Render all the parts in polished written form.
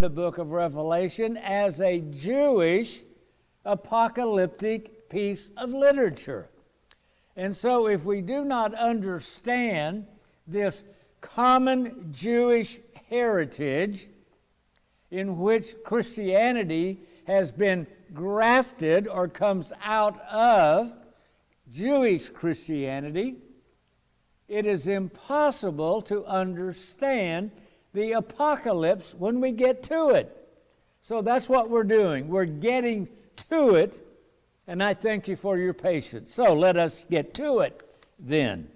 the book of Revelation as a Jewish apocalyptic piece of literature. And so if we do not understand this common Jewish heritage in which Christianity has been grafted or comes out of Jewish Christianity, it is impossible to understand the apocalypse when we get to it. So that's what we're doing. We're getting to it, and I thank you for your patience. So let us get to it then.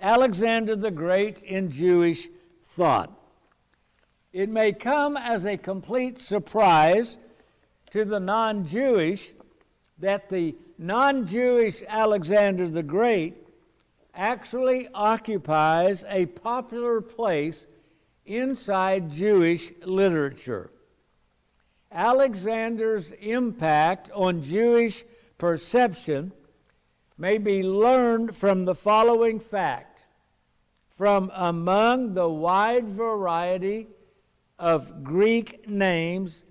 Alexander the Great in Jewish thought. It may come as a complete surprise to the non-Jewish that the non-Jewish Alexander the Great actually occupies a popular place inside Jewish literature. Alexander's impact on Jewish perception may be learned from the following fact. From among the wide variety of Greek names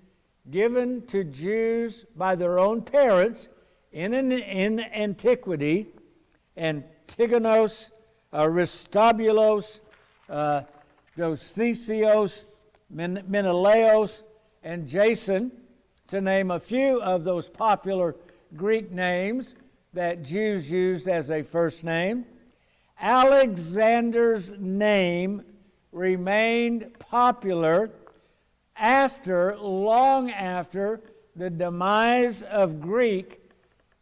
given to Jews by their own parents in antiquity, Antigonos, Aristobulos, Dositheos, Menelaos, and Jason, to name a few of those popular Greek names that Jews used as a first name, Alexander's name remained popular long after the demise of Greek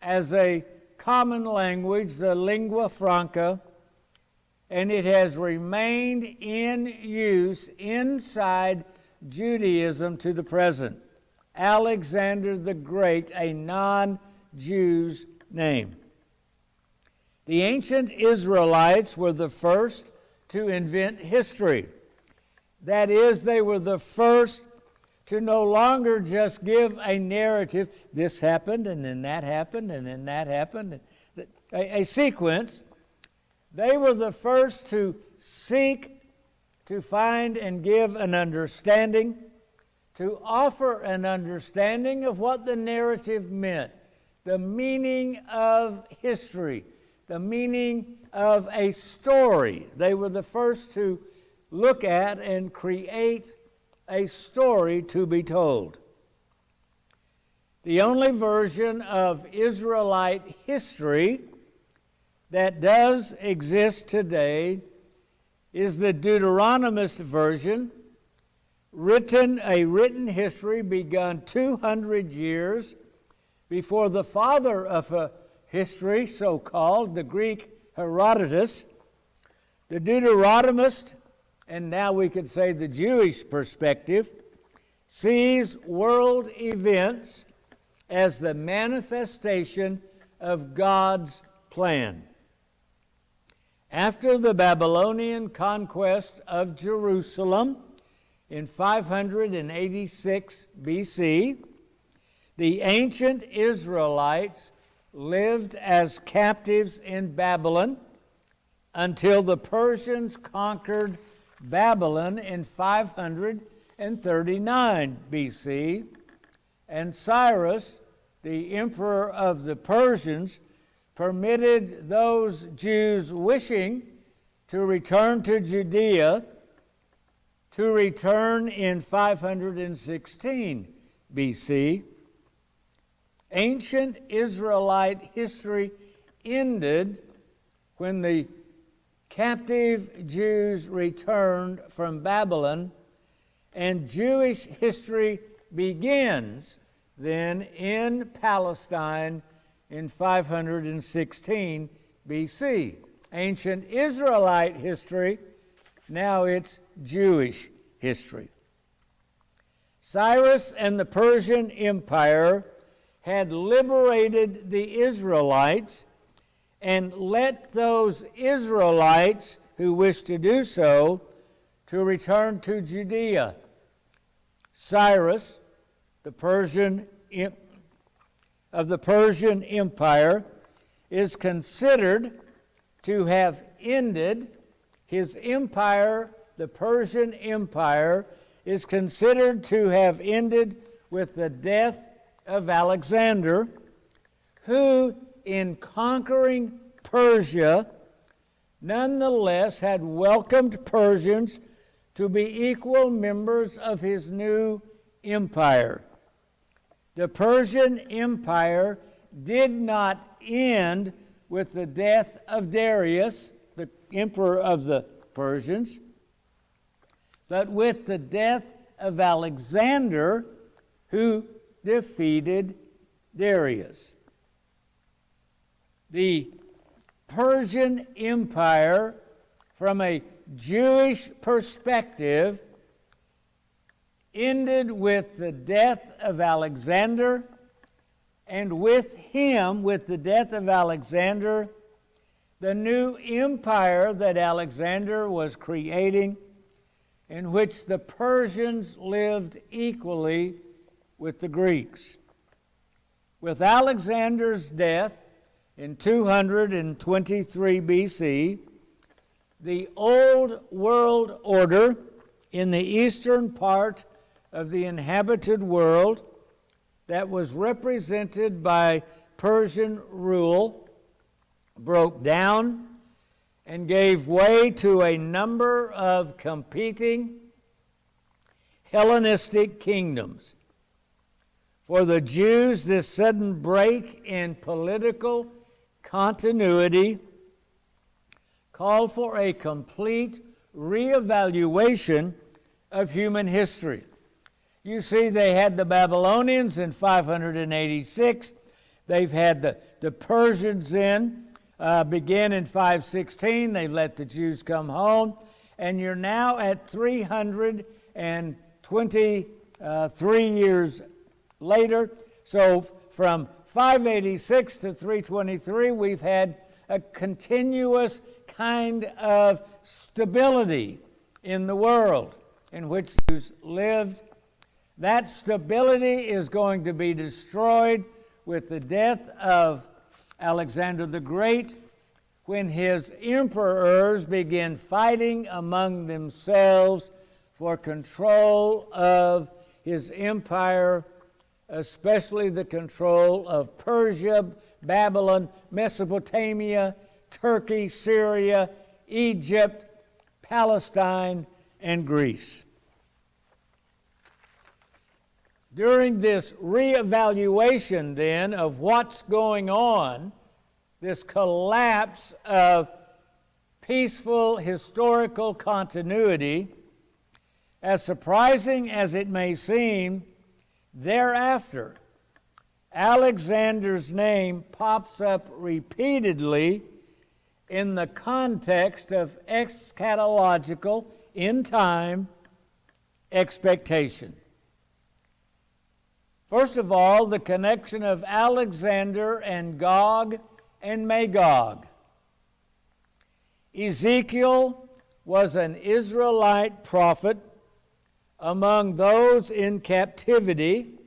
as a common language, the lingua franca, and it has remained in use inside Judaism to the present. Alexander the Great, a non-Jew's name. The ancient Israelites were the first to invent history. That is, they were the first to no longer just give a narrative, this happened, and then that happened, and then that happened, a sequence. They were the first to seek to find and give an understanding, to offer an understanding of what the narrative meant, the meaning of history, the meaning of a story. They were the first to look at and create a story to be told. The only version of Israelite history that does exist today is the Deuteronomist version, a written history begun 200 years before the father of a history, so-called, the Greek Herodotus. The Deuteronomist, and now we could say the Jewish perspective, sees world events as the manifestation of God's plan. After the Babylonian conquest of Jerusalem in 586 BC, the ancient Israelites lived as captives in Babylon until the Persians conquered Babylon in 539 BC, and Cyrus, the emperor of the Persians, permitted those Jews wishing to return to Judea to return in 516 BC. Ancient Israelite history ended when the captive Jews returned from Babylon, and Jewish history begins then in Palestine in 516 BC. Ancient Israelite history, now it's Jewish history. Cyrus and the Persian Empire had liberated the Israelites and let those Israelites who wished to do so to return to Judea. Cyrus, the Persian of the Persian Empire, is considered to have ended his empire, the Persian Empire, is considered to have ended with the death of Alexander, who, in conquering Persia, nonetheless had welcomed Persians to be equal members of his new empire. The Persian Empire did not end with the death of Darius, the emperor of the Persians, but with the death of Alexander, who defeated Darius. The Persian Empire, from a Jewish perspective, ended with the death of Alexander, and with him, with the death of Alexander, the new empire that Alexander was creating, in which the Persians lived equally with the Greeks. With Alexander's death in 223 BC, the old world order in the eastern part of the inhabited world that was represented by Persian rule broke down and gave way to a number of competing Hellenistic kingdoms. For the Jews, this sudden break in political continuity called for a complete reevaluation of human history. You see, they had the Babylonians in 586. They've had the Persians begin in 516. They've let the Jews come home. And you're now at 323 years later. So from 586 to 323, we've had a continuous kind of stability in the world in which Jews lived. That stability is going to be destroyed with the death of Alexander the Great, when his emperors begin fighting among themselves for control of his empire, especially the control of Persia, Babylon, Mesopotamia, Turkey, Syria, Egypt, Palestine, and Greece. During this reevaluation, then, of what's going on, this collapse of peaceful historical continuity, as surprising as it may seem, thereafter, Alexander's name pops up repeatedly in the context of eschatological, in-time expectation. First of all, the connection of Alexander and Gog and Magog. Ezekiel was an Israelite prophet among those in captivity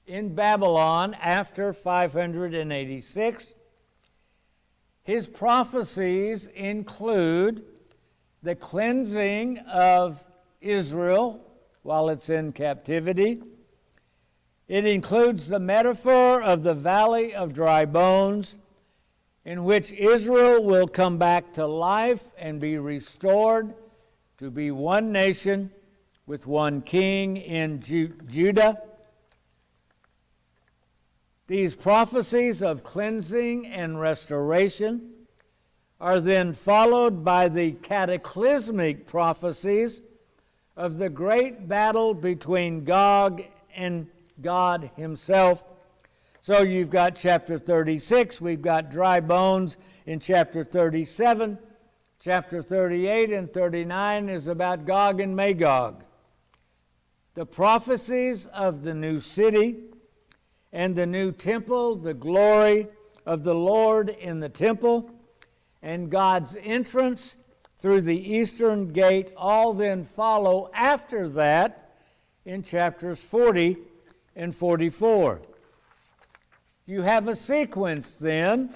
in Babylon after 586. His prophecies include the cleansing of Israel while it's in captivity. It includes the metaphor of the valley of dry bones, in which Israel will come back to life and be restored to be one nation with one king in Judah. These prophecies of cleansing and restoration are then followed by the cataclysmic prophecies of the great battle between Gog and God himself. So you've got chapter 36, we've got dry bones in chapter 37. Chapter 38 and 39 is about Gog and Magog. The prophecies of the new city and the new temple, the glory of the Lord in the temple, and God's entrance through the eastern gate all then follow after that in chapters 40 and 44. You have a sequence then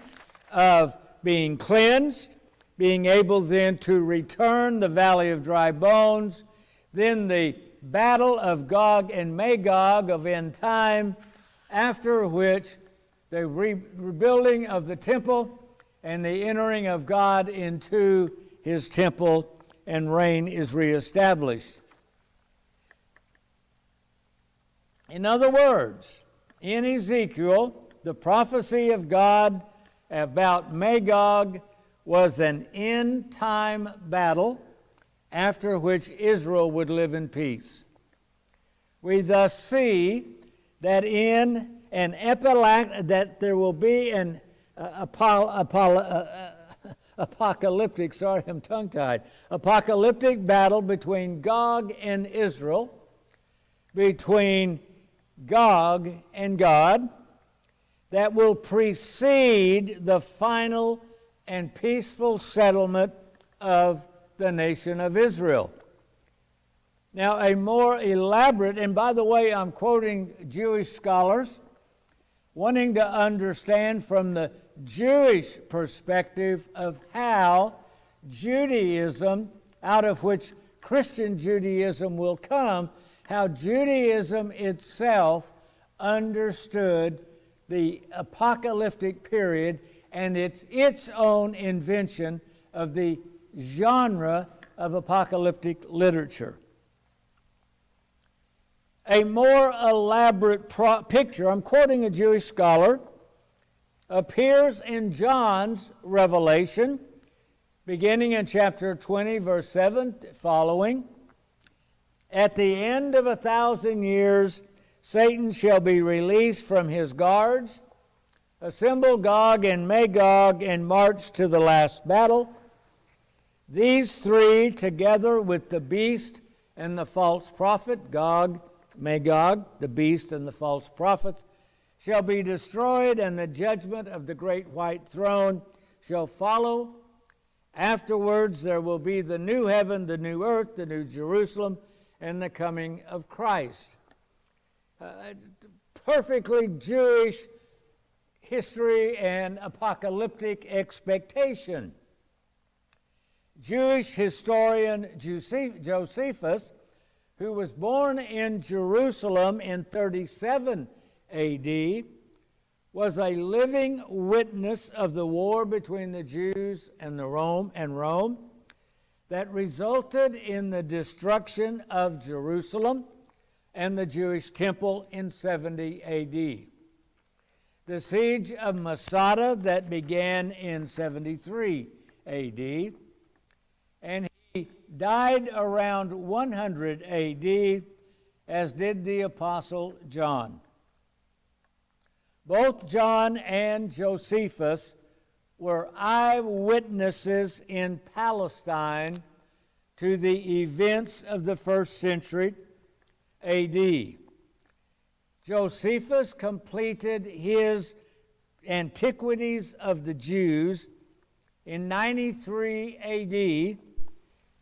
of being cleansed, being able then to return the valley of dry bones, then the battle of Gog and Magog of end time, after which the rebuilding of the temple and the entering of God into his temple and reign is reestablished. In other words, in Ezekiel, the prophecy of God about Magog was an end-time battle, after which Israel would live in peace. We thus see that in an that there will be an apocalyptic, sorry, I'm tongue-tied, apocalyptic battle between Gog and Israel, between Gog and God, that will precede the final and peaceful settlement of the nation of Israel. Now, a more elaborate, and by the way, I'm quoting Jewish scholars, wanting to understand from the Jewish perspective of how Judaism, out of which Christian Judaism will come, how Judaism itself understood the apocalyptic period and its own invention of the genre of apocalyptic literature. A more elaborate picture, I'm quoting a Jewish scholar, appears in John's Revelation, beginning in chapter 20, verse 7, following. At the end of 1,000 years, Satan shall be released from his guards, assemble Gog and Magog, and march to the last battle. These three, together with the beast and the false prophet, Gog, Magog, the beast and the false prophets, shall be destroyed, and the judgment of the great white throne shall follow. Afterwards there will be the new heaven, the new earth, the new Jerusalem, and the coming of Christ. Perfectly Jewish history and apocalyptic expectation. Jewish historian Josephus, who was born in Jerusalem in 37 A.D., was a living witness of the war between the Jews and Rome that resulted in the destruction of Jerusalem and the Jewish temple in 70 A.D. The siege of Masada that began in 73 A.D., and he died around 100 A.D., as did the Apostle John. Both John and Josephus were eyewitnesses in Palestine to the events of the first century A.D. Josephus completed his Antiquities of the Jews in 93 A.D.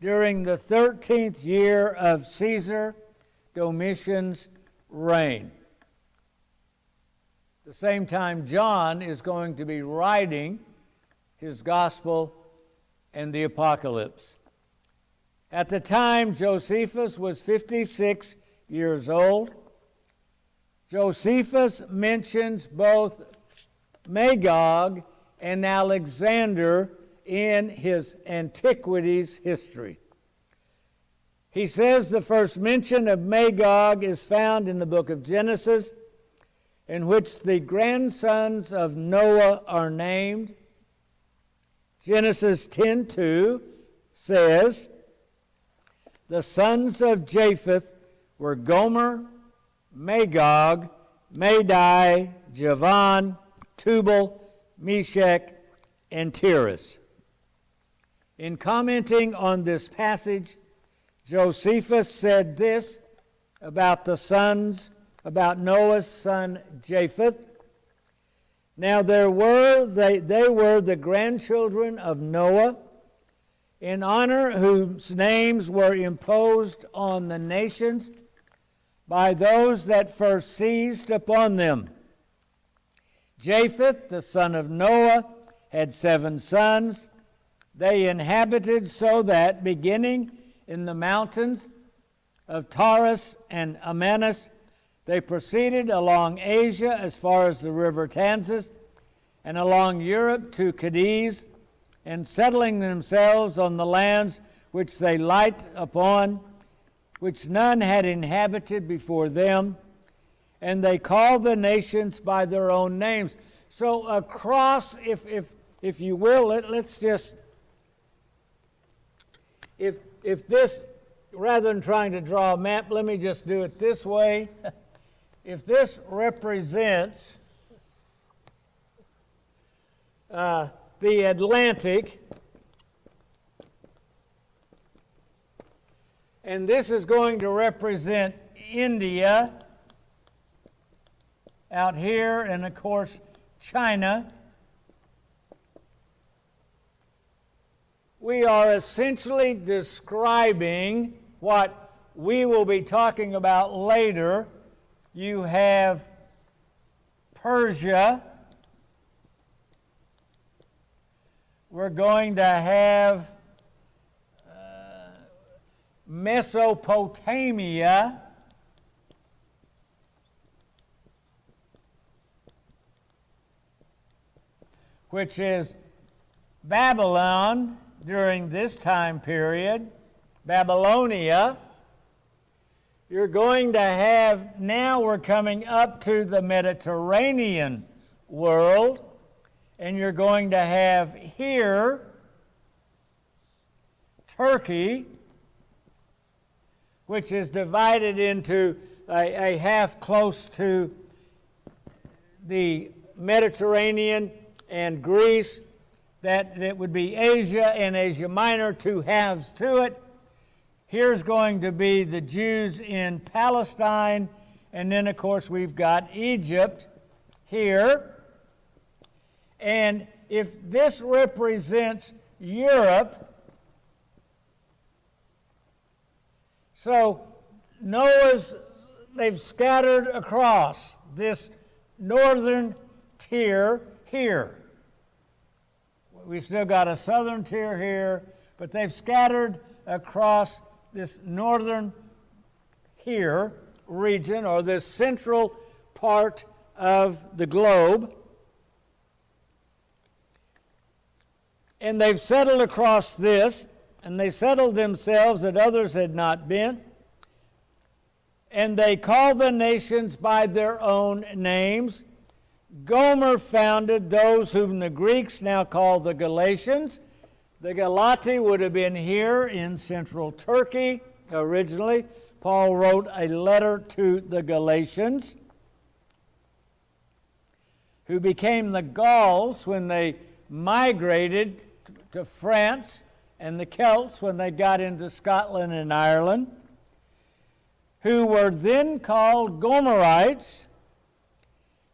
during the 13th year of Caesar Domitian's reign. At the same time, John is going to be writing his gospel and the apocalypse. At the time, Josephus was 56 years old. Josephus mentions both Magog and Alexander in his Antiquities history. He says the first mention of Magog is found in the book of Genesis, in which the grandsons of Noah are named. Genesis 10:2 says, the sons of Japheth were Gomer, Magog, Madai, Javan, Tubal, Meshach, and Tiras. In commenting on this passage, Josephus said this about Noah's son Japheth. Now they were the grandchildren of Noah, in honor whose names were imposed on the nations by those that first seized upon them. Japheth, the son of Noah, had 7 sons. They inhabited so that, beginning in the mountains of Taurus and Amanus, they proceeded along Asia as far as the river Tansis, and along Europe to Cadiz, and settling themselves on the lands which they light upon, which none had inhabited before them, and they called the nations by their own names. So across, if you will, let's just, if this, rather than trying to draw a map, let me just do it this way. If this represents the Atlantic, and this is going to represent India out here, and of course China, we are essentially describing what we will be talking about later. You have Persia. We're going to have Mesopotamia. Which is Babylon during this time period, Babylonia. You're going to have, now we're coming up to the Mediterranean world, and you're going to have here Turkey, which is divided into a half close to the Mediterranean and Greece, that it would be Asia and Asia Minor, two halves to it. Here's going to be the Jews in Palestine, and then of course we've got Egypt here. And if this represents Europe, so they've scattered across this northern tier here. We've still got a southern tier here, but they've scattered across this northern here region, or this central part of the globe. And they've settled across this, and they settled themselves that others had not been. And they called the nations by their own names. Gomer founded those whom the Greeks now call the Galatians. The Galati would have been here in central Turkey originally. Paul wrote a letter to the Galatians, who became the Gauls when they migrated to France, and the Celts when they got into Scotland and Ireland, who were then called Gomerites.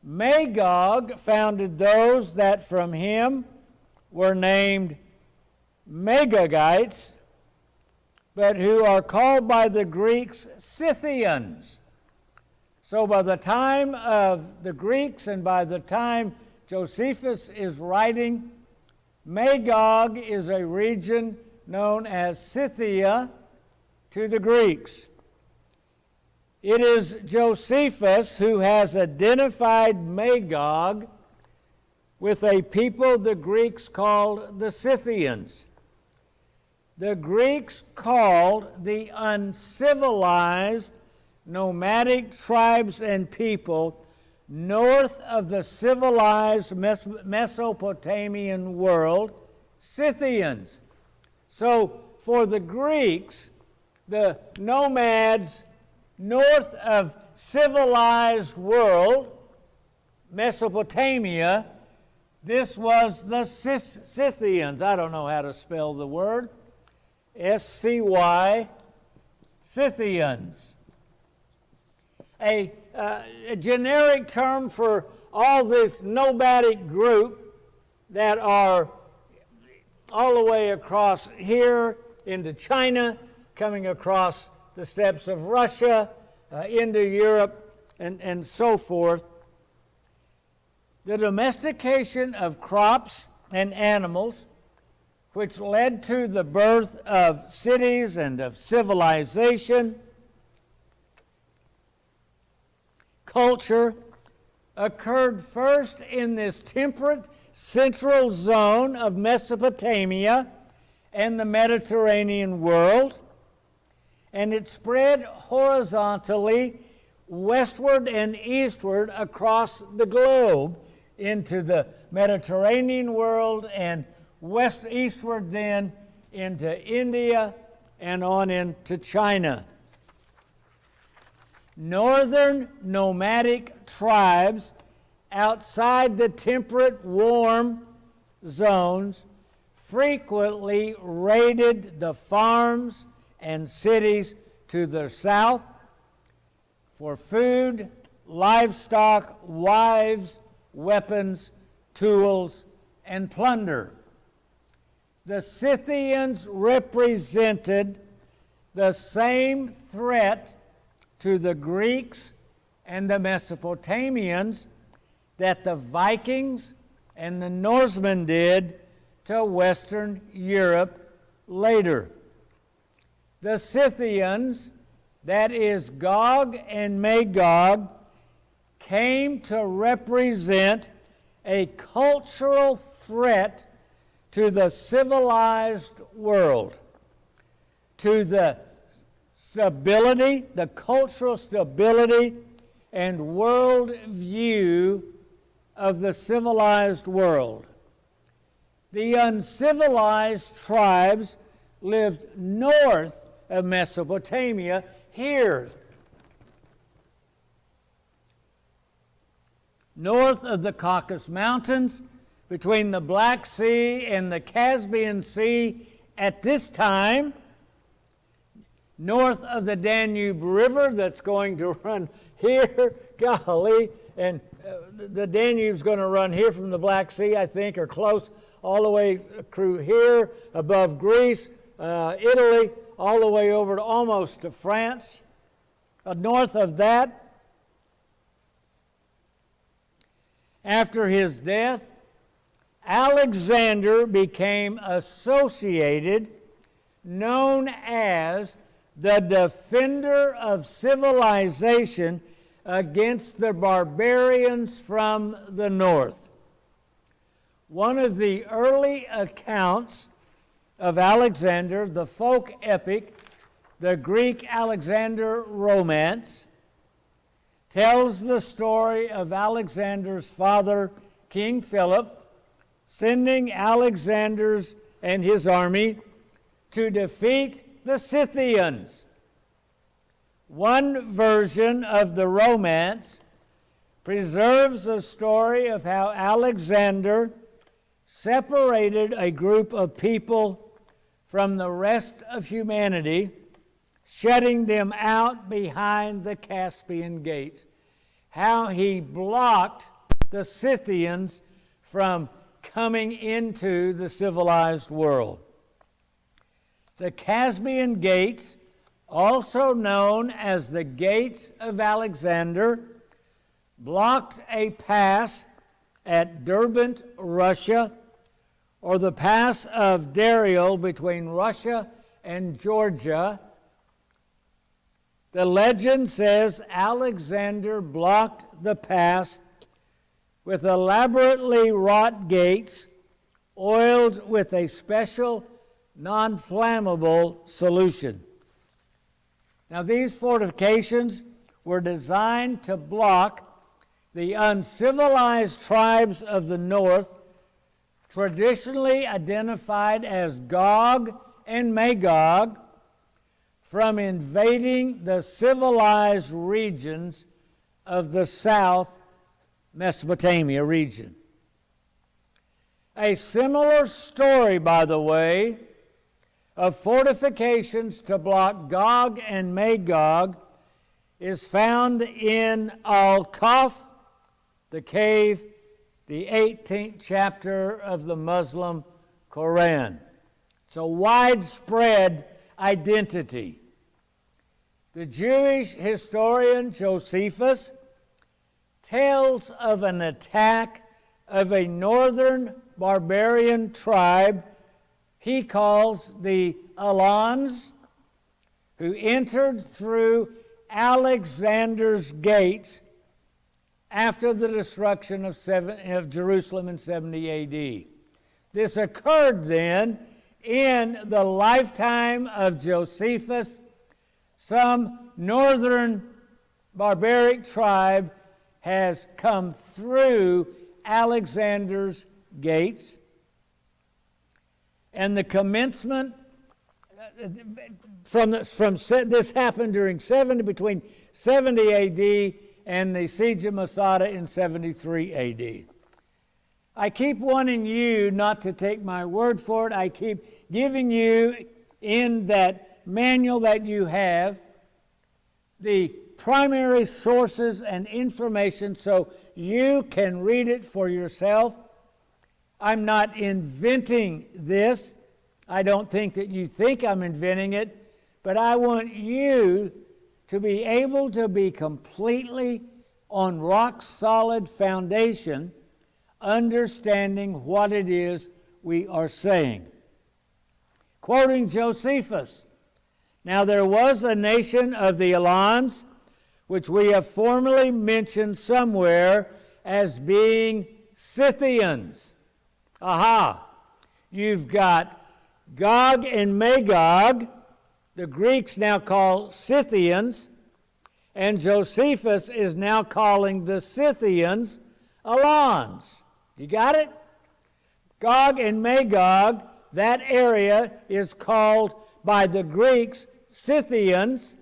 Magog founded those that from him were named Magogites, but who are called by the Greeks Scythians. So by the time of the Greeks and by the time Josephus is writing, Magog is a region known as Scythia to the Greeks. It is Josephus who has identified Magog with a people the Greeks called the Scythians. The Greeks called the uncivilized nomadic tribes and people north of the civilized Mesopotamian world Scythians. So for the Greeks, the nomads north of civilized world, Mesopotamia, this was the Scythians. I don't know how to spell the word. S-C-Y, Scythians. A generic term for all this nomadic group that are all the way across here into China, coming across the steppes of Russia, into Europe, and so forth. The domestication of crops and animals, which led to the birth of cities and of civilization, culture occurred first in this temperate central zone of Mesopotamia and the Mediterranean world, and it spread horizontally westward and eastward across the globe into the Mediterranean world and eastward then into India and on into China. Northern nomadic tribes outside the temperate warm zones frequently raided the farms and cities to the south for food, livestock, wives, weapons, tools, and plunder. The Scythians represented the same threat to the Greeks and the Mesopotamians that the Vikings and the Norsemen did to Western Europe later. The Scythians, that is Gog and Magog, came to represent a cultural threat to the civilized world, to the stability, the cultural stability and world view of the civilized world. The uncivilized tribes lived north of Mesopotamia, here, north of the Caucasus Mountains, between the Black Sea and the Caspian Sea at this time, north of the Danube River that's going to run here, golly, and the Danube's going to run here from the Black Sea, I think, or close all the way through here, above Greece, Italy, all the way over to almost to France. North of that, after his death, Alexander became associated, known as the defender of civilization against the barbarians from the north. One of the early accounts of Alexander, the folk epic, the Greek Alexander Romance, tells the story of Alexander's father, King Philip, sending Alexander's and his army to defeat the Scythians. One version of the romance preserves a story of how Alexander separated a group of people from the rest of humanity, shutting them out behind the Caspian Gates. How he blocked the Scythians from coming into the civilized world. The Caspian Gates, also known as the Gates of Alexander, blocked a pass at Derbent, Russia, or the Pass of Dariel between Russia and Georgia. The legend says Alexander blocked the pass with elaborately wrought gates, oiled with a special non-flammable solution. Now, these fortifications were designed to block the uncivilized tribes of the north, traditionally identified as Gog and Magog, from invading the civilized regions of the south Mesopotamia region. A similar story, by the way, of fortifications to block Gog and Magog is found in Al-Kahf, the cave, the 18th chapter of the Muslim Quran. It's a widespread identity. The Jewish historian Josephus tells of an attack of a northern barbarian tribe he calls the Alans, who entered through Alexander's gates after the destruction of Jerusalem in 70 A.D. This occurred then in the lifetime of Josephus. Some northern barbaric tribe has come through Alexander's gates, and the commencement this happened during between 70 A.D. and the siege of Masada in 73 A.D. I keep wanting you not to take my word for it. I keep giving you in that manual that you have the primary sources and information so you can read it for yourself. I'm not inventing this. I don't think that you think I'm inventing it, but I want you to be able to be completely on rock-solid foundation, understanding what it is we are saying. Quoting Josephus, "Now there was a nation of the Alans, which we have formerly mentioned somewhere as being Scythians." Aha! You've got Gog and Magog, the Greeks now call Scythians, and Josephus is now calling the Scythians Alans. You got it? Gog and Magog, that area is called by the Greeks Scythians,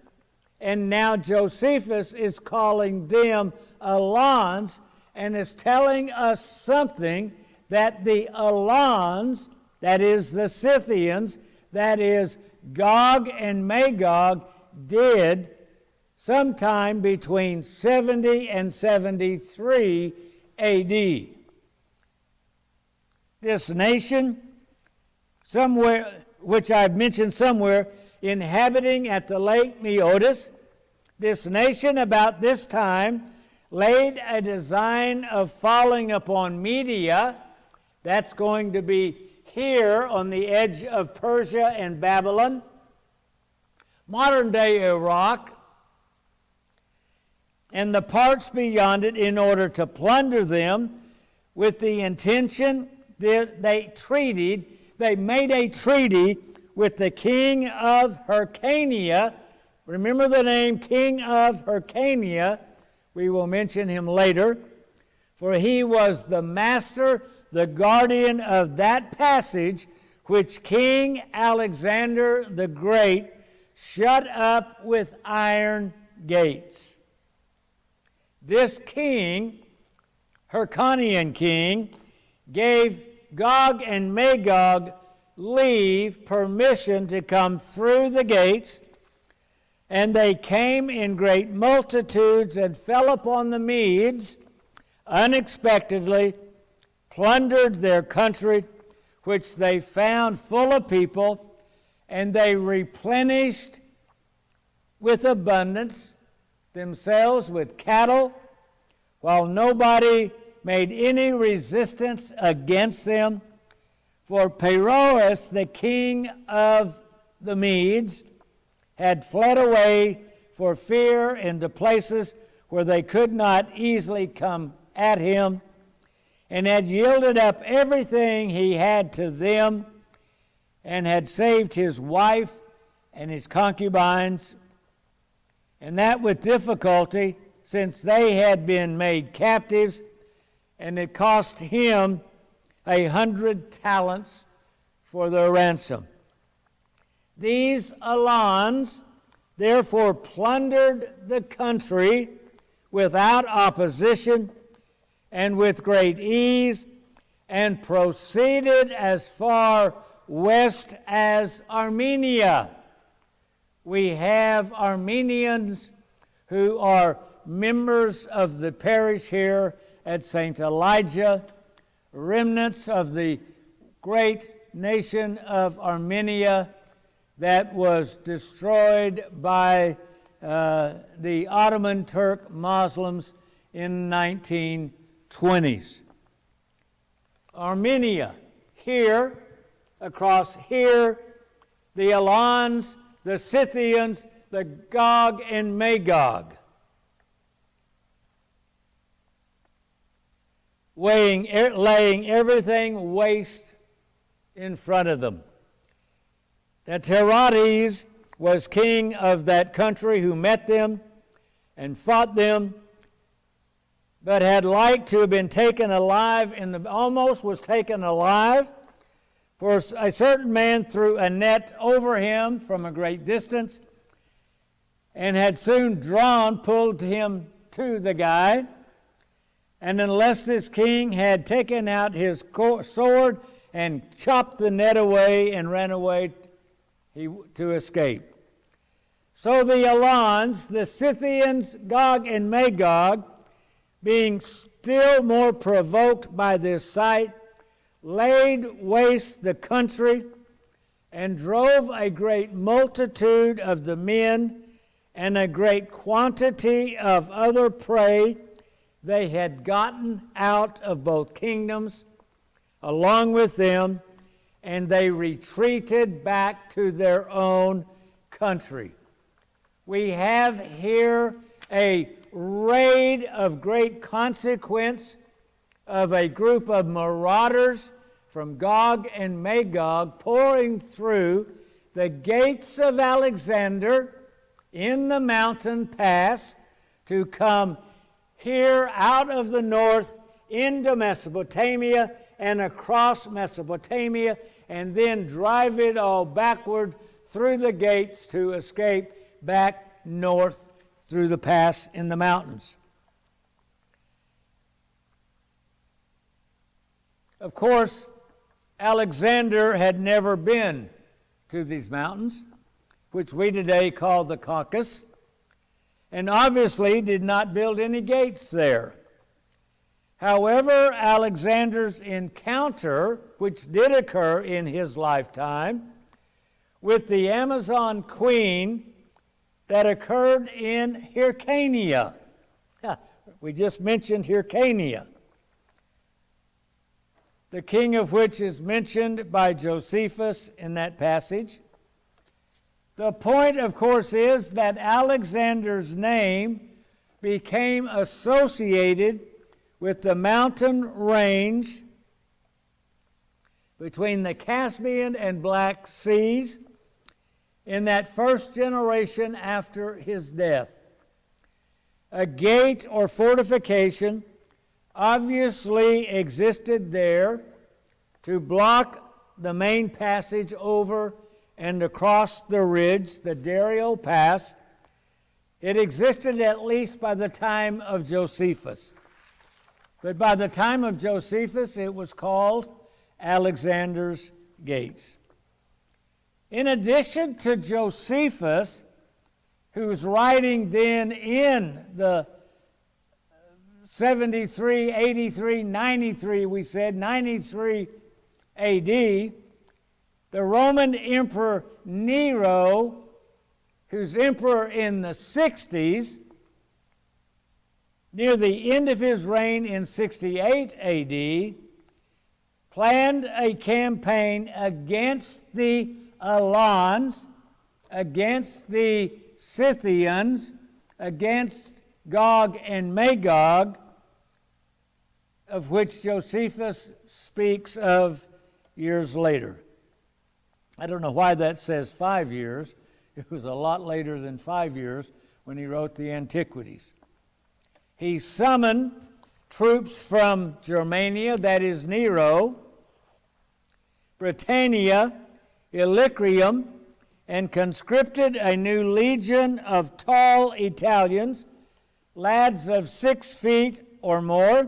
and now Josephus is calling them Alans, and is telling us something that the Alans, that is the Scythians, that is Gog and Magog, did sometime between 70 and 73 A.D. This nation, somewhere, which I've mentioned somewhere, inhabiting at the lake Meotis, this nation about this time laid a design of falling upon Media. That's going to be here on the edge of Persia and Babylon, modern-day Iraq, and the parts beyond it, in order to plunder them with the intention that they made a treaty with the king of Hyrcania. Remember the name King of Hyrcania. We will mention him later. For he was the master, the guardian of that passage which King Alexander the Great shut up with iron gates. This king, Hyrcanian king, gave Gog and Magog permission to come through the gates, and they came in great multitudes and fell upon the Medes unexpectedly, plundered their country, which they found full of people, and they replenished with abundance themselves with cattle, while nobody made any resistance against them. For Peiroas, the king of the Medes, had fled away for fear into places where they could not easily come at him, and had yielded up everything he had to them, and had saved his wife and his concubines, and that with difficulty, since they had been made captives, and it cost him 100 talents for their ransom. These Alans therefore plundered the country without opposition and with great ease, and proceeded as far west as Armenia. We have Armenians who are members of the parish here at St. Elijah, remnants of the great nation of Armenia that was destroyed by the Ottoman Turk Muslims in 1920s. Armenia, here, across here, the Alans, the Scythians, the Gog and Magog. laying everything waste in front of them. That Herodes was king of that country, who met them and fought them, but had like to have been taken alive, almost was taken alive, for a certain man threw a net over him from a great distance, and had soon pulled him to the guy. And unless this king had taken out his sword and chopped the net away and ran away to escape. So the Alans, the Scythians, Gog and Magog, being still more provoked by this sight, laid waste the country and drove a great multitude of the men and a great quantity of other prey they had gotten out of both kingdoms along with them, and they retreated back to their own country. We have here a raid of great consequence of a group of marauders from Gog and Magog pouring through the gates of Alexander in the mountain pass to come here out of the north into Mesopotamia and across Mesopotamia, and then drive it all backward through the gates to escape back north through the pass in the mountains. Of course, Alexander had never been to these mountains, which we today call the Caucasus, and obviously did not build any gates there. However, Alexander's encounter, which did occur in his lifetime, with the Amazon queen that occurred in Hyrcania. We just mentioned Hyrcania, the king of which is mentioned by Josephus in that passage. The point, of course, is that Alexander's name became associated with the mountain range between the Caspian and Black Seas in that first generation after his death. A gate or fortification obviously existed there to block the main passage over and across the ridge, the Dario Pass. It existed at least by the time of Josephus. But by the time of Josephus, it was called Alexander's Gates. In addition to Josephus, who's writing then in the 73, 83, 93, we said, 93 AD, the Roman Emperor Nero, who's emperor in the 60s, near the end of his reign in 68 AD, planned a campaign against the Alans, against the Scythians, against Gog and Magog, of which Josephus speaks of years later. I don't know why that says 5 years. It was a lot later than 5 years when he wrote the Antiquities. He summoned troops from Germania, that is Nero, Britannia, Illyricum, and conscripted a new legion of tall Italians, lads of 6 feet or more,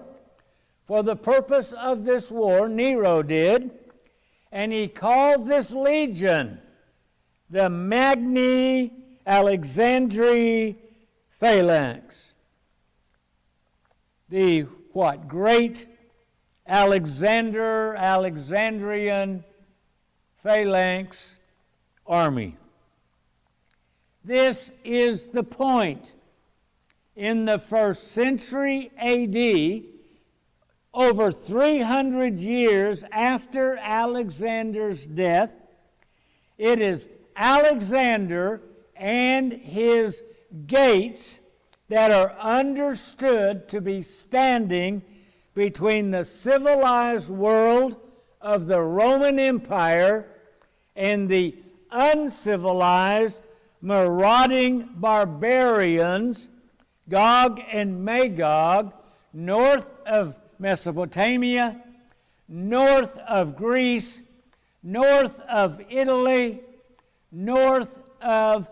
for the purpose of this war. Nero did, and he called this legion the Magni Alexandri Phalanx. The what? Great Alexandrian Phalanx army. This is the point. In the first century AD, over 300 years after Alexander's death, it is Alexander and his gates that are understood to be standing between the civilized world of the Roman Empire and the uncivilized, marauding barbarians, Gog and Magog, north of Mesopotamia, north of Greece, north of Italy, north of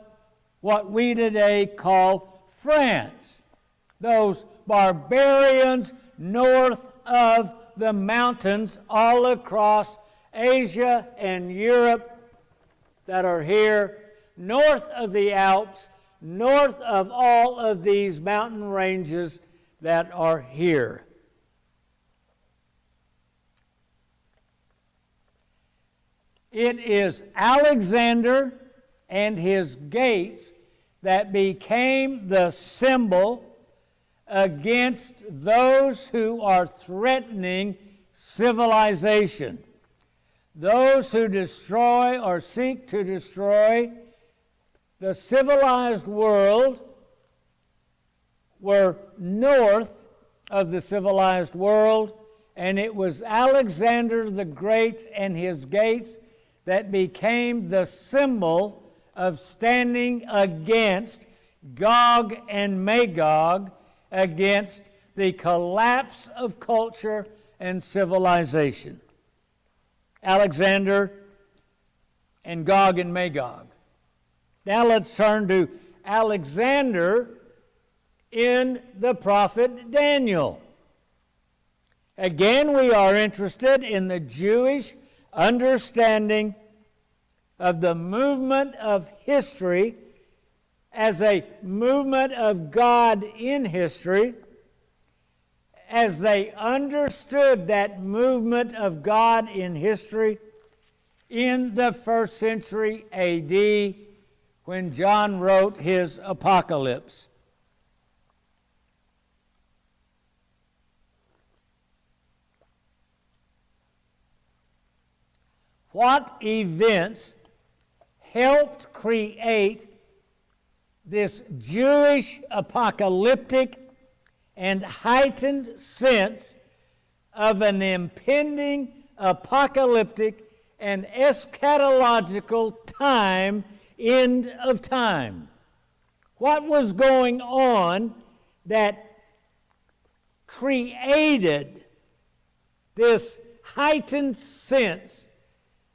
what we today call France. Those barbarians north of the mountains all across Asia and Europe that are here, north of the Alps, north of all of these mountain ranges that are here. It is Alexander and his gates that became the symbol against those who are threatening civilization. Those who destroy or seek to destroy the civilized world were north of the civilized world, and it was Alexander the Great and his gates that became the symbol of standing against Gog and Magog, against the collapse of culture and civilization. Alexander and Gog and Magog. Now let's turn to Alexander in the prophet Daniel. Again, we are interested in the Jewish understanding of the movement of history as a movement of God in history, as they understood that movement of God in history in the 1st century A.D. when John wrote his Apocalypse. What events helped create this Jewish apocalyptic and heightened sense of an impending apocalyptic and eschatological time, end of time? What was going on that created this heightened sense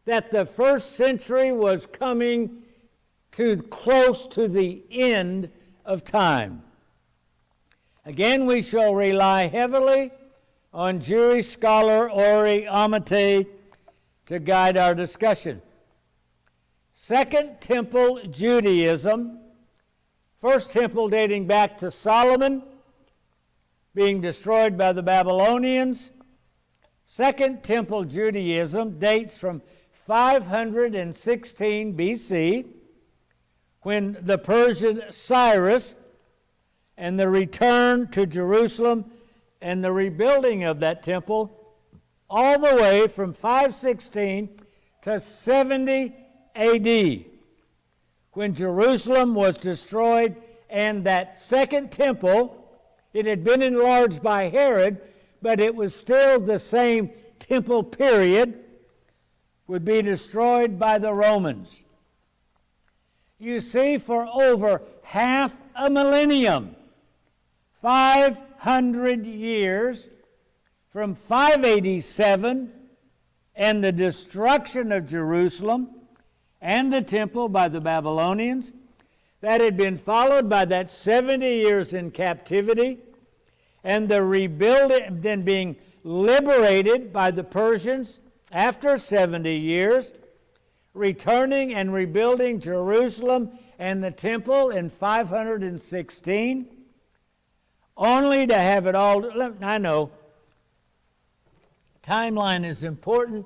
that the 1st century was coming to close to the end of time? Again, we shall rely heavily on Jewish scholar Ori Amitay to guide our discussion. Second Temple Judaism, First Temple dating back to Solomon, being destroyed by the Babylonians. Second Temple Judaism dates from 516 B.C., when the Persian Cyrus and the return to Jerusalem and the rebuilding of that temple, all the way from 516 to 70 A.D., when Jerusalem was destroyed and that second temple, it had been enlarged by Herod, but it was still the same temple period, would be destroyed by the Romans. You see, for over half a millennium, 500 years, from 587 and the destruction of Jerusalem and the temple by the Babylonians, that had been followed by that 70 years in captivity, and the rebuilding, then being liberated by the Persians after 70 years, returning and rebuilding Jerusalem and the temple in 516, only to have it all. I know timeline is important.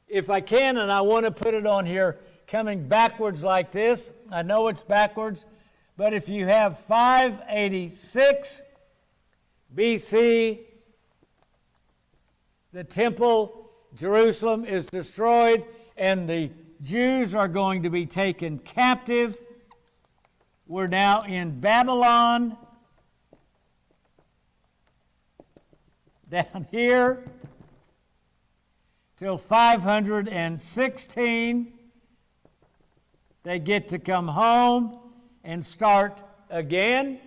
If I can, and I want to put it on here coming backwards like this, I know it's backwards, but if you have 586 BC, the temple, Jerusalem, is destroyed, and the Jews are going to be taken captive. We're now in Babylon. down here till 516. They get to come home and start again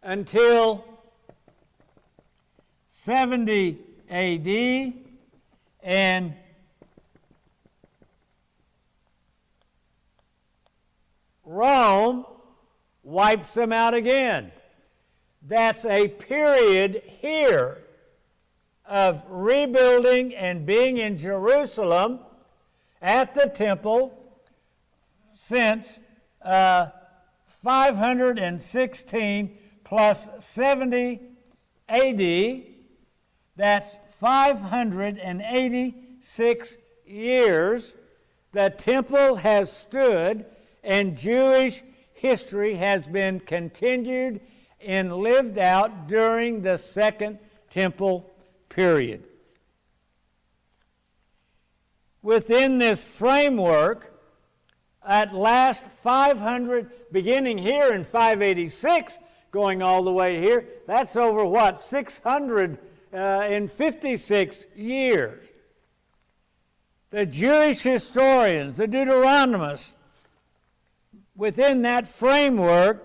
until 70 AD, and Rome wipes them out again. That's a period here of rebuilding and being in Jerusalem at the temple since 516 plus 70 AD. That's 586 years the temple has stood, and Jewish history has been continued and lived out during the Second Temple period. Within this framework, at last 500, beginning here in 586, going all the way here, that's over 656 years. The Jewish historians, the Deuteronomists, within that framework,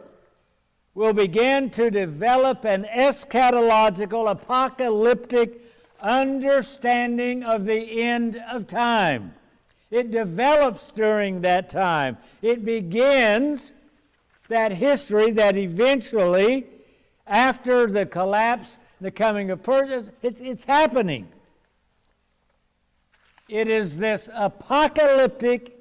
will begin to develop an eschatological, apocalyptic understanding of the end of time. It develops during that time. It begins that history that eventually, after the collapse, the coming of Persia, it's happening. It is this apocalyptic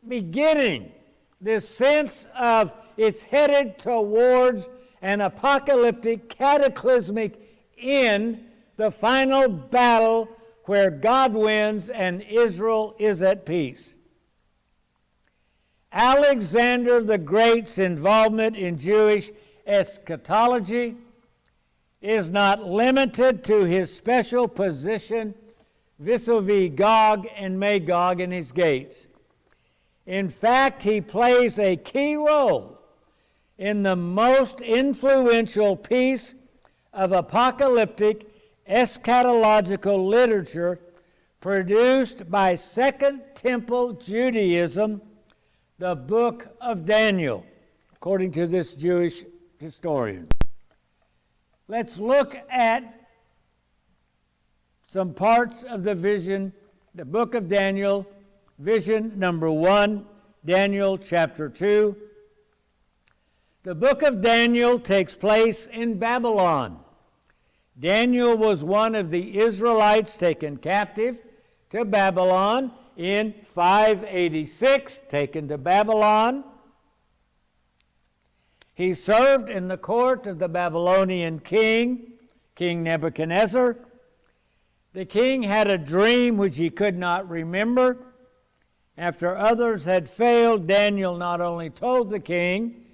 beginning, this sense of it's headed towards an apocalyptic, cataclysmic end, the final battle where God wins and Israel is at peace. Alexander the Great's involvement in Jewish eschatology is not limited to his special position vis-a-vis Gog and Magog and his gates. In fact, he plays a key role in the most influential piece of apocalyptic eschatological literature produced by Second Temple Judaism, the Book of Daniel, according to this Jewish historian. Let's look at some parts of the vision, the Book of Daniel, vision number 1, Daniel chapter 2. The book of Daniel takes place in Babylon. Daniel was one of the Israelites taken captive to Babylon in 586, taken to Babylon. He served in the court of the Babylonian king, King Nebuchadnezzar. The king had a dream which he could not remember. After others had failed, Daniel not only told the king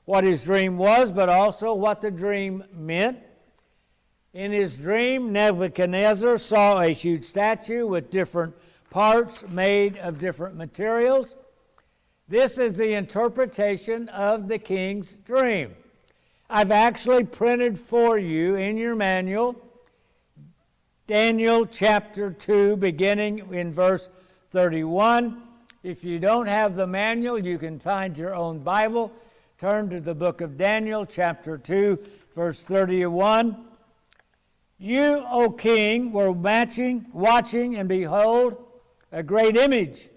what his dream was, but also what the dream meant. In his dream, Nebuchadnezzar saw a huge statue with different parts made of different materials. This is the interpretation of the king's dream. I've actually printed for you in your manual Daniel chapter 2, beginning in verse 31. If you don't have the manual, you can find your own Bible. Turn to the book of Daniel, chapter 2, verse 31. You, O king, were watching, and behold, a great image.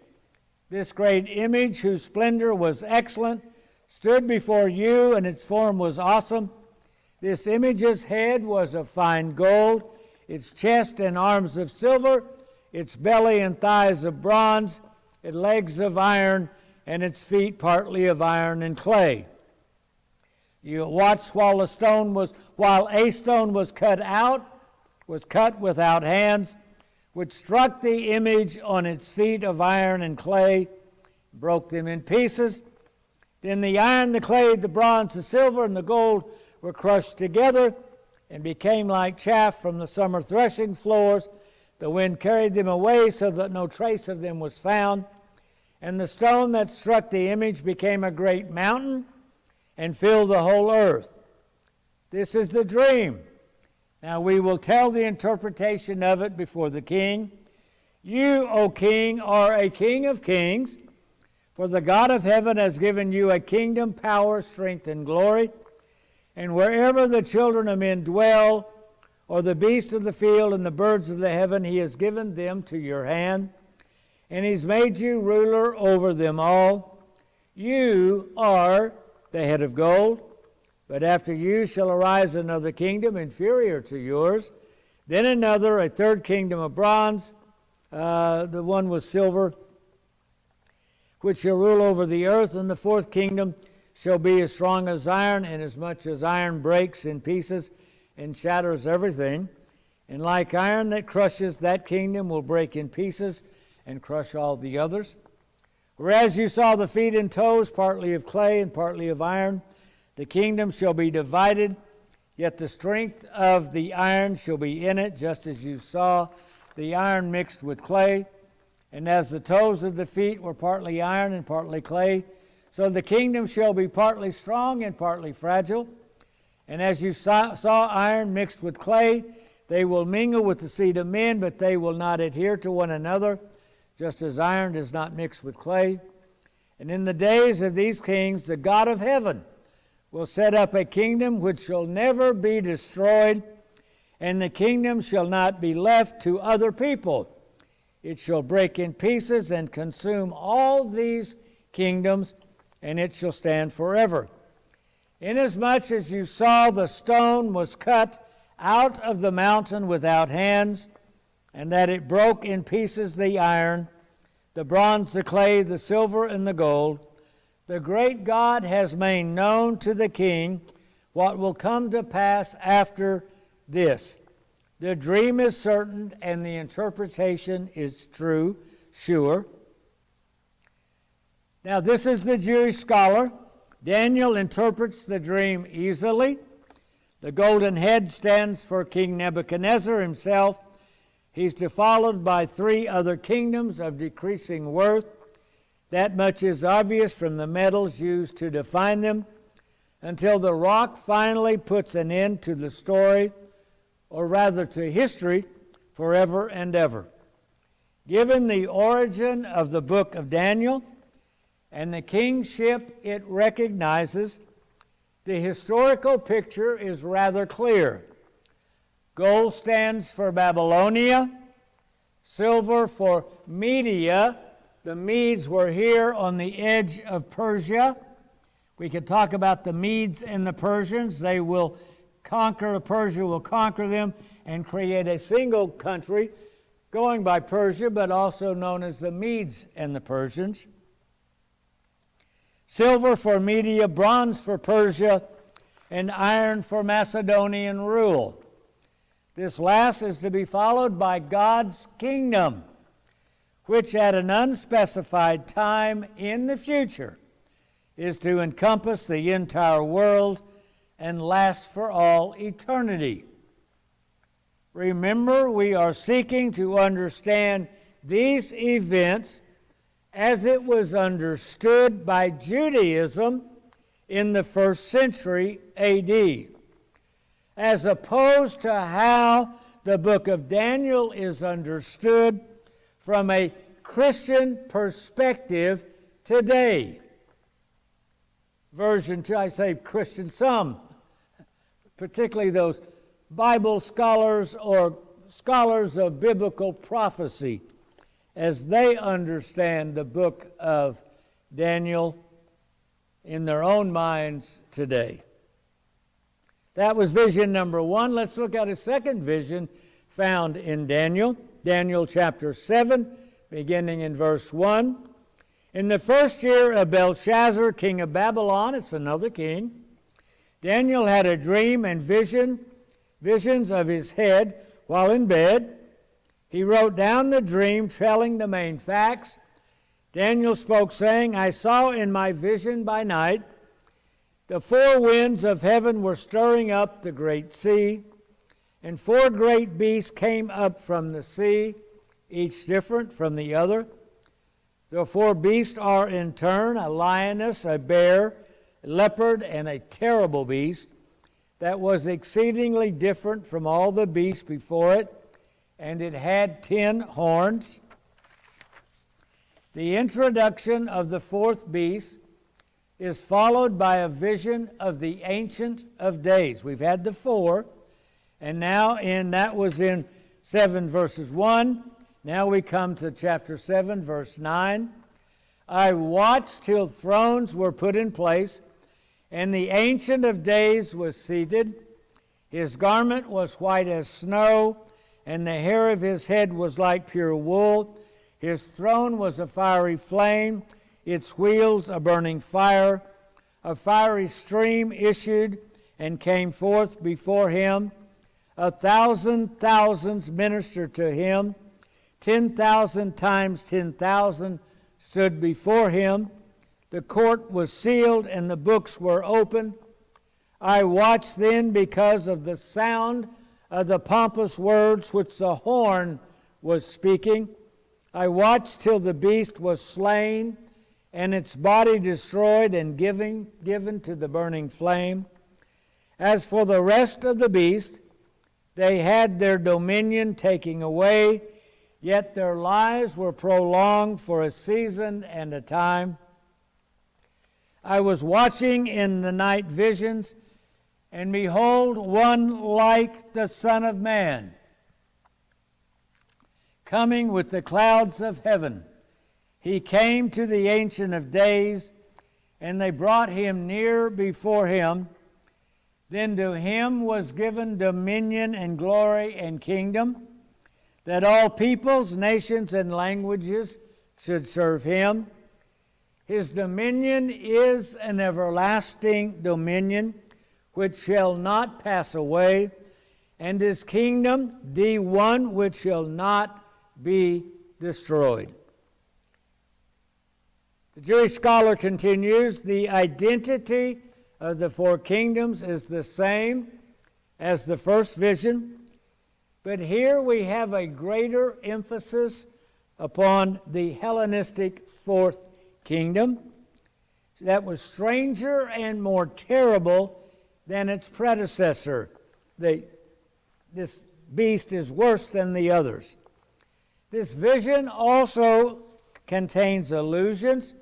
This great image, whose splendor was excellent, stood before you, and its form was awesome. This image's head was of fine gold, its chest and arms of silver, its belly and thighs of bronze, its legs of iron, and its feet partly of iron and clay. You watched while a stone was cut without hands, which struck the image on its feet of iron and clay, broke them in pieces. Then the iron, the clay, the bronze, the silver, and the gold were crushed together and became like chaff from the summer threshing floors. The wind carried them away so that no trace of them was found. And the stone that struck the image became a great mountain and filled the whole earth. This is the dream. Now we will tell the interpretation of it before the king. You, O king, are a king of kings, for the God of heaven has given you a kingdom, power, strength, and glory. And wherever the children of men dwell, or the beasts of the field and the birds of the heaven, he has given them to your hand, and he's made you ruler over them all. You are the head of gold, but after you shall arise another kingdom inferior to yours, then another, a third kingdom of bronze, the one with silver, which shall rule over the earth, and the fourth kingdom shall be as strong as iron, inasmuch as iron breaks in pieces and shatters everything. And like iron that crushes, that kingdom will break in pieces and crush all the others. Whereas you saw the feet and toes, partly of clay and partly of iron, the kingdom shall be divided, yet the strength of the iron shall be in it, just as you saw the iron mixed with clay. And as the toes of the feet were partly iron and partly clay, so the kingdom shall be partly strong and partly fragile. And as you saw iron mixed with clay, they will mingle with the seed of men, but they will not adhere to one another, just as iron does not mix with clay. And in the days of these kings, the God of heaven will set up a kingdom which shall never be destroyed, and the kingdom shall not be left to other people. It shall break in pieces and consume all these kingdoms, and it shall stand forever. Inasmuch as you saw the stone was cut out of the mountain without hands, and that it broke in pieces the iron, the bronze, the clay, the silver, and the gold, the great God has made known to the king what will come to pass after this. The dream is certain, and the interpretation is true, sure. Now, this is the Jewish scholar. Daniel interprets the dream easily. The golden head stands for King Nebuchadnezzar himself. He's followed by three other kingdoms of decreasing worth. That much is obvious from the metals used to define them, until the rock finally puts an end to the story, or rather to history, forever and ever. Given the origin of the book of Daniel and the kingship it recognizes, the historical picture is rather clear. Gold stands for Babylonia, silver for Media. The Medes were here on the edge of Persia. We could talk about the Medes and the Persians. They will conquer, Persia will conquer them and create a single country going by Persia, but also known as the Medes and the Persians. Silver for Media, bronze for Persia, and iron for Macedonian rule. This last is to be followed by God's kingdom, which at an unspecified time in the future is to encompass the entire world and last for all eternity. Remember, we are seeking to understand these events as it was understood by Judaism in the first century A.D., as opposed to how the book of Daniel is understood from a Christian perspective today. Version 2, I say Christian, some, particularly those Bible scholars or scholars of biblical prophecy, as they understand the book of Daniel in their own minds today. That was vision number one. Let's look at a second vision found in Daniel. Daniel chapter 7, beginning in verse 1. In the first year of Belshazzar, king of Babylon, it's another king, Daniel had a dream and visions of his head while in bed. He wrote down the dream, telling the main facts. Daniel spoke, saying, I saw in my vision by night the four winds of heaven were stirring up the great sea, and four great beasts came up from the sea, each different from the other. The four beasts are in turn a lioness, a bear, a leopard, and a terrible beast. that was exceedingly different from all the beasts before it, and it had 10 horns. The introduction of the fourth beast is followed by a vision of the Ancient of Days. We've had the 4, and now that was in 7 verses 1. Now we come to chapter 7, verse 9. I watched till thrones were put in place, and the Ancient of Days was seated. His garment was white as snow, and the hair of his head was like pure wool. His throne was a fiery flame, its wheels a burning fire. A fiery stream issued and came forth before him. 1,000 thousands ministered to him. 10,000 times 10,000 stood before him. The court was sealed and the books were opened. I watched then because of the sound of the pompous words which the horn was speaking. I watched till the beast was slain and its body destroyed and given to the burning flame. As for the rest of the beast, they had their dominion taken away, yet their lives were prolonged for a season and a time. I was watching in the night visions, and behold, one like the Son of Man, coming with the clouds of heaven. He came to the Ancient of Days, and they brought him near before him. Then to him was given dominion and glory and kingdom, that all peoples, nations, and languages should serve him. His dominion is an everlasting dominion which shall not pass away, and his kingdom the one which shall not be destroyed. The Jewish scholar continues, the identity of the 4 kingdoms is the same as the first vision, but here we have a greater emphasis upon the Hellenistic 4th kingdom that was stranger and more terrible than its predecessor. This beast is worse than the others. This vision also contains allusions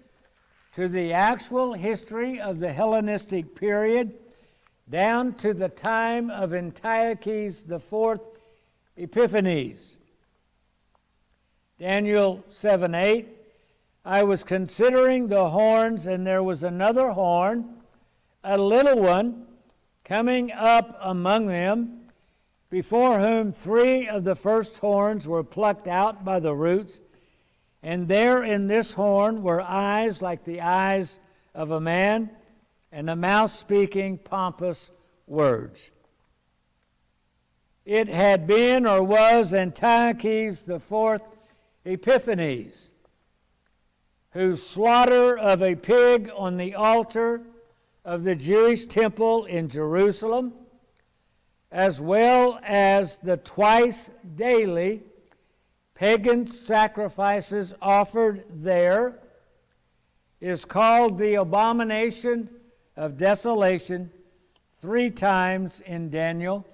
to the actual history of the Hellenistic period down to the time of Antiochus IV Epiphanes. Daniel 7:8, I was considering the horns, and there was another horn, a little one, coming up among them, before whom 3 of the first horns were plucked out by the roots, and there in this horn were eyes like the eyes of a man, and a mouth speaking pompous words. It had been or was Antiochus IV Epiphanes, whose slaughter of a pig on the altar of the Jewish temple in Jerusalem, as well as the twice daily pagan sacrifices offered there, is called the abomination of desolation 3 times in Daniel.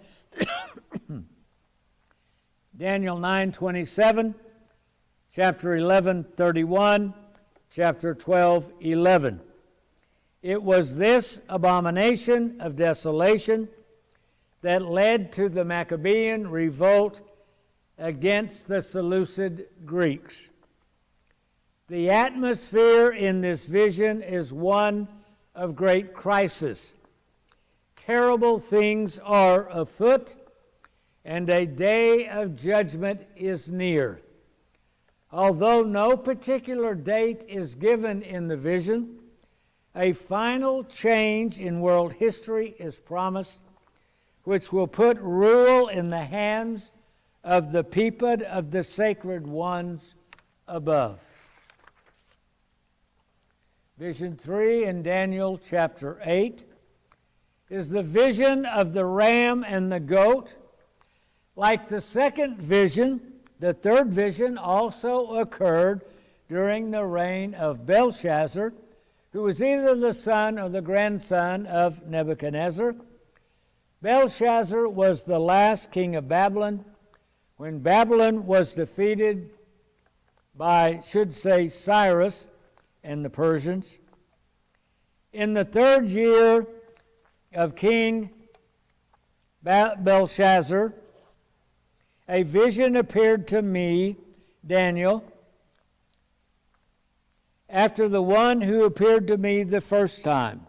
Daniel 9:27, chapter 11:31, chapter 12:11. It was this abomination of desolation that led to the Maccabean revolt against the Seleucid Greeks. The atmosphere in this vision is one of great crisis. Terrible things are afoot, and a day of judgment is near. Although no particular date is given in the vision, a final change in world history is promised, which will put rule in the hands of the people of the sacred ones above. Vision 3 in Daniel chapter 8 is the vision of the ram and the goat. Like the second vision, the third vision also occurred during the reign of Belshazzar, who was either the son or the grandson of Nebuchadnezzar. Belshazzar was the last king of Babylon. When Babylon was defeated by, Cyrus and the Persians, in the 3rd year of King Belshazzar, a vision appeared to me, Daniel, after the one who appeared to me the first time.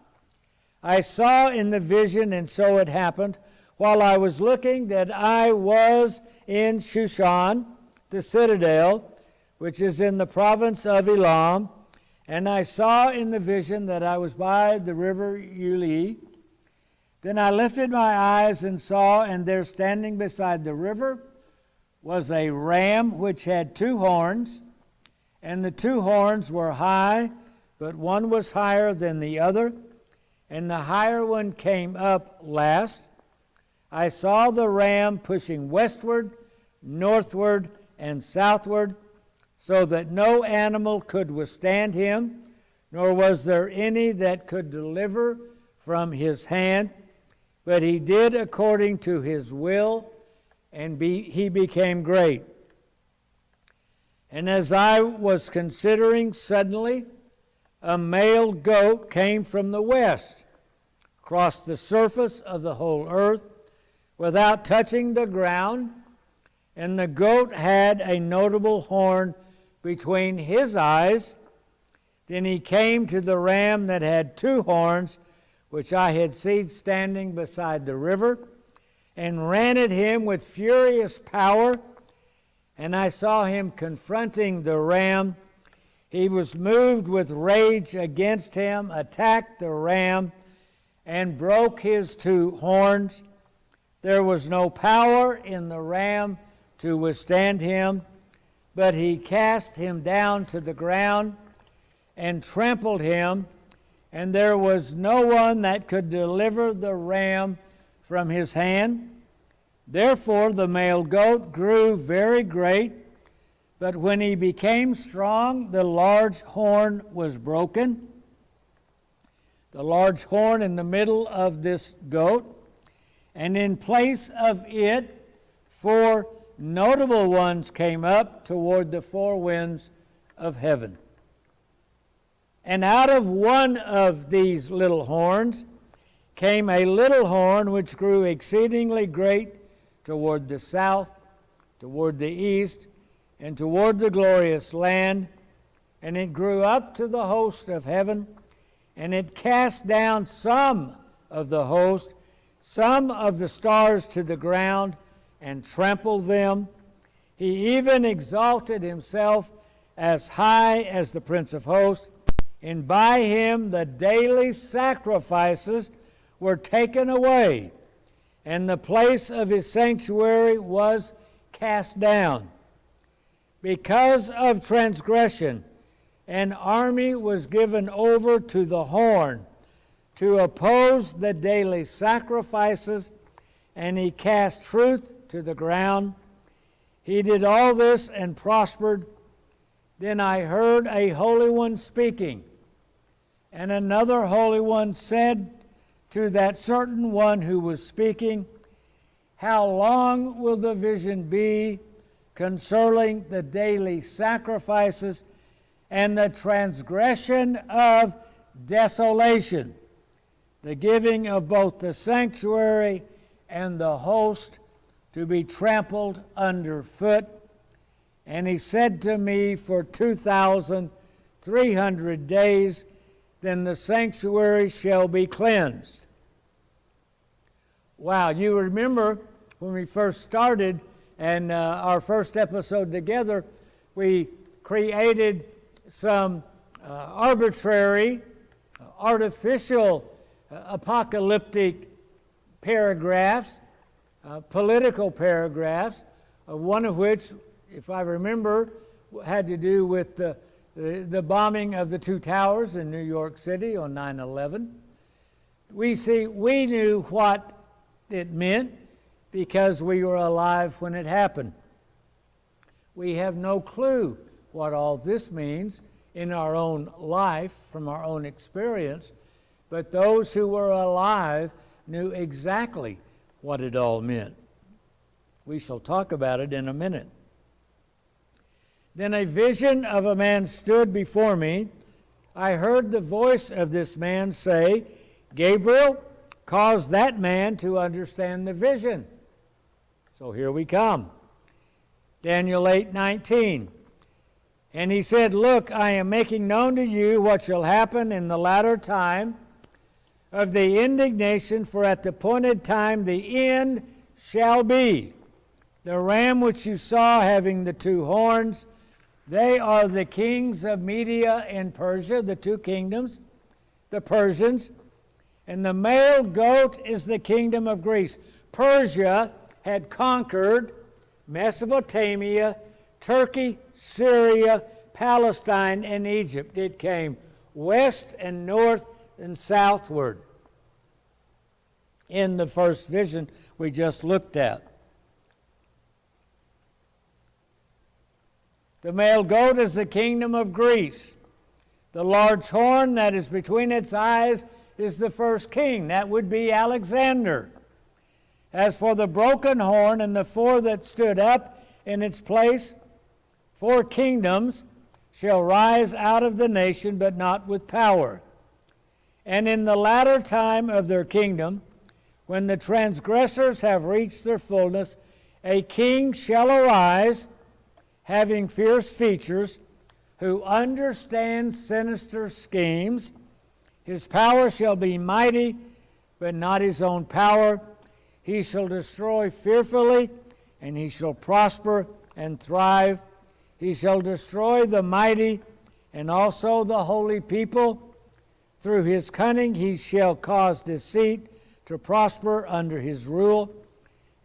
I saw in the vision, and so it happened, while I was looking, that I was in Shushan, the citadel, which is in the province of Elam, and I saw in the vision that I was by the river Uli. Then I lifted my eyes and saw, and there standing beside the river was a ram which had 2 horns, and the 2 horns were high, but one was higher than the other, and the higher one came up last. I saw the ram pushing westward, northward, and southward, so that no animal could withstand him, nor was there any that could deliver from his hand. But he did according to his will, and he became great. And as I was considering, suddenly a male goat came from the west, crossed the surface of the whole earth without touching the ground, and the goat had a notable horn between his eyes. Then he came to the ram that had 2 horns, which I had seen standing beside the river, and ran at him with furious power. And I saw him confronting the ram. He was moved with rage against him, attacked the ram, and broke his 2 horns. There was no power in the ram to withstand him, but he cast him down to the ground and trampled him, and there was no one that could deliver the ram from his hand. Therefore the male goat grew very great, but when he became strong, the large horn was broken. The large horn in the middle of this goat, and in place of it 4 notable ones came up toward the 4 winds of heaven. And out of one of these little horns came a little horn which grew exceedingly great toward the south, toward the east, and toward the glorious land. And it grew up to the host of heaven, and it cast down some of the host, some of the stars to the ground, and trampled them. He even exalted himself as high as the Prince of Hosts, and by him the daily sacrifices were taken away, and the place of his sanctuary was cast down. Because of transgression, an army was given over to the horn to oppose the daily sacrifices, and he cast truth to the ground. He did all this and prospered. Then I heard a holy one speaking, and another holy one said to that certain one who was speaking, "How long will the vision be concerning the daily sacrifices and the transgression of desolation, the giving of both the sanctuary and the host to be trampled underfoot?" And he said to me, "For 2,300 days, then the sanctuary shall be cleansed." Wow, you remember when we first started and our first episode together, we created some arbitrary, artificial, apocalyptic paragraphs, political paragraphs, one of which, if I remember, had to do with the bombing of the 2 towers in New York City on 9/11. We knew what it meant because we were alive when it happened. We have no clue what all this means in our own life, from our own experience, but those who were alive knew exactly what it all meant. We shall talk about it in a minute. Then a vision of a man stood before me. I heard the voice of this man say, Gabriel, cause that man to understand the vision. So here we come. Daniel 8:19. And he said, Look, I am making known to you what shall happen in the latter time of the indignation, for at the appointed time the end shall be. The ram which you saw having the two horns, they are the kings of Media and Persia, the two kingdoms, the Persians. And the male goat is the kingdom of Greece. Persia had conquered Mesopotamia, Turkey, Syria, Palestine, and Egypt. It came west and north and southward in the first vision we just looked at. The male goat is the kingdom of Greece. The large horn that is between its eyes is the first king. That would be Alexander. As for the broken horn and the four that stood up in its place, 4 kingdoms shall rise out of the nation, but not with power. And in the latter time of their kingdom, when the transgressors have reached their fullness, a king shall arise, having fierce features, who understands sinister schemes. His power shall be mighty, but not his own power. He shall destroy fearfully, and he shall prosper and thrive. He shall destroy the mighty and also the holy people. Through his cunning he shall cause deceit to prosper under his rule.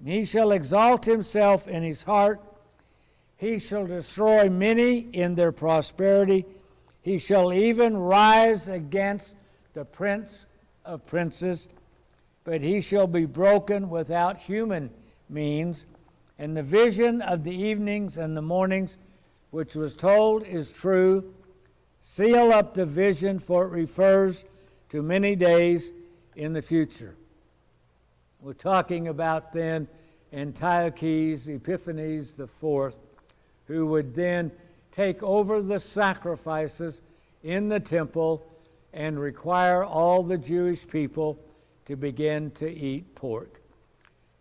And he shall exalt himself in his heart. He shall destroy many in their prosperity. He shall even rise against the prince of princes, but he shall be broken without human means. And the vision of the evenings and the mornings, which was told, is true. Seal up the vision, for it refers to many days in the future. We're talking about then Antiochus Epiphanes IV, who would then take over the sacrifices in the temple and require all the Jewish people to begin to eat pork.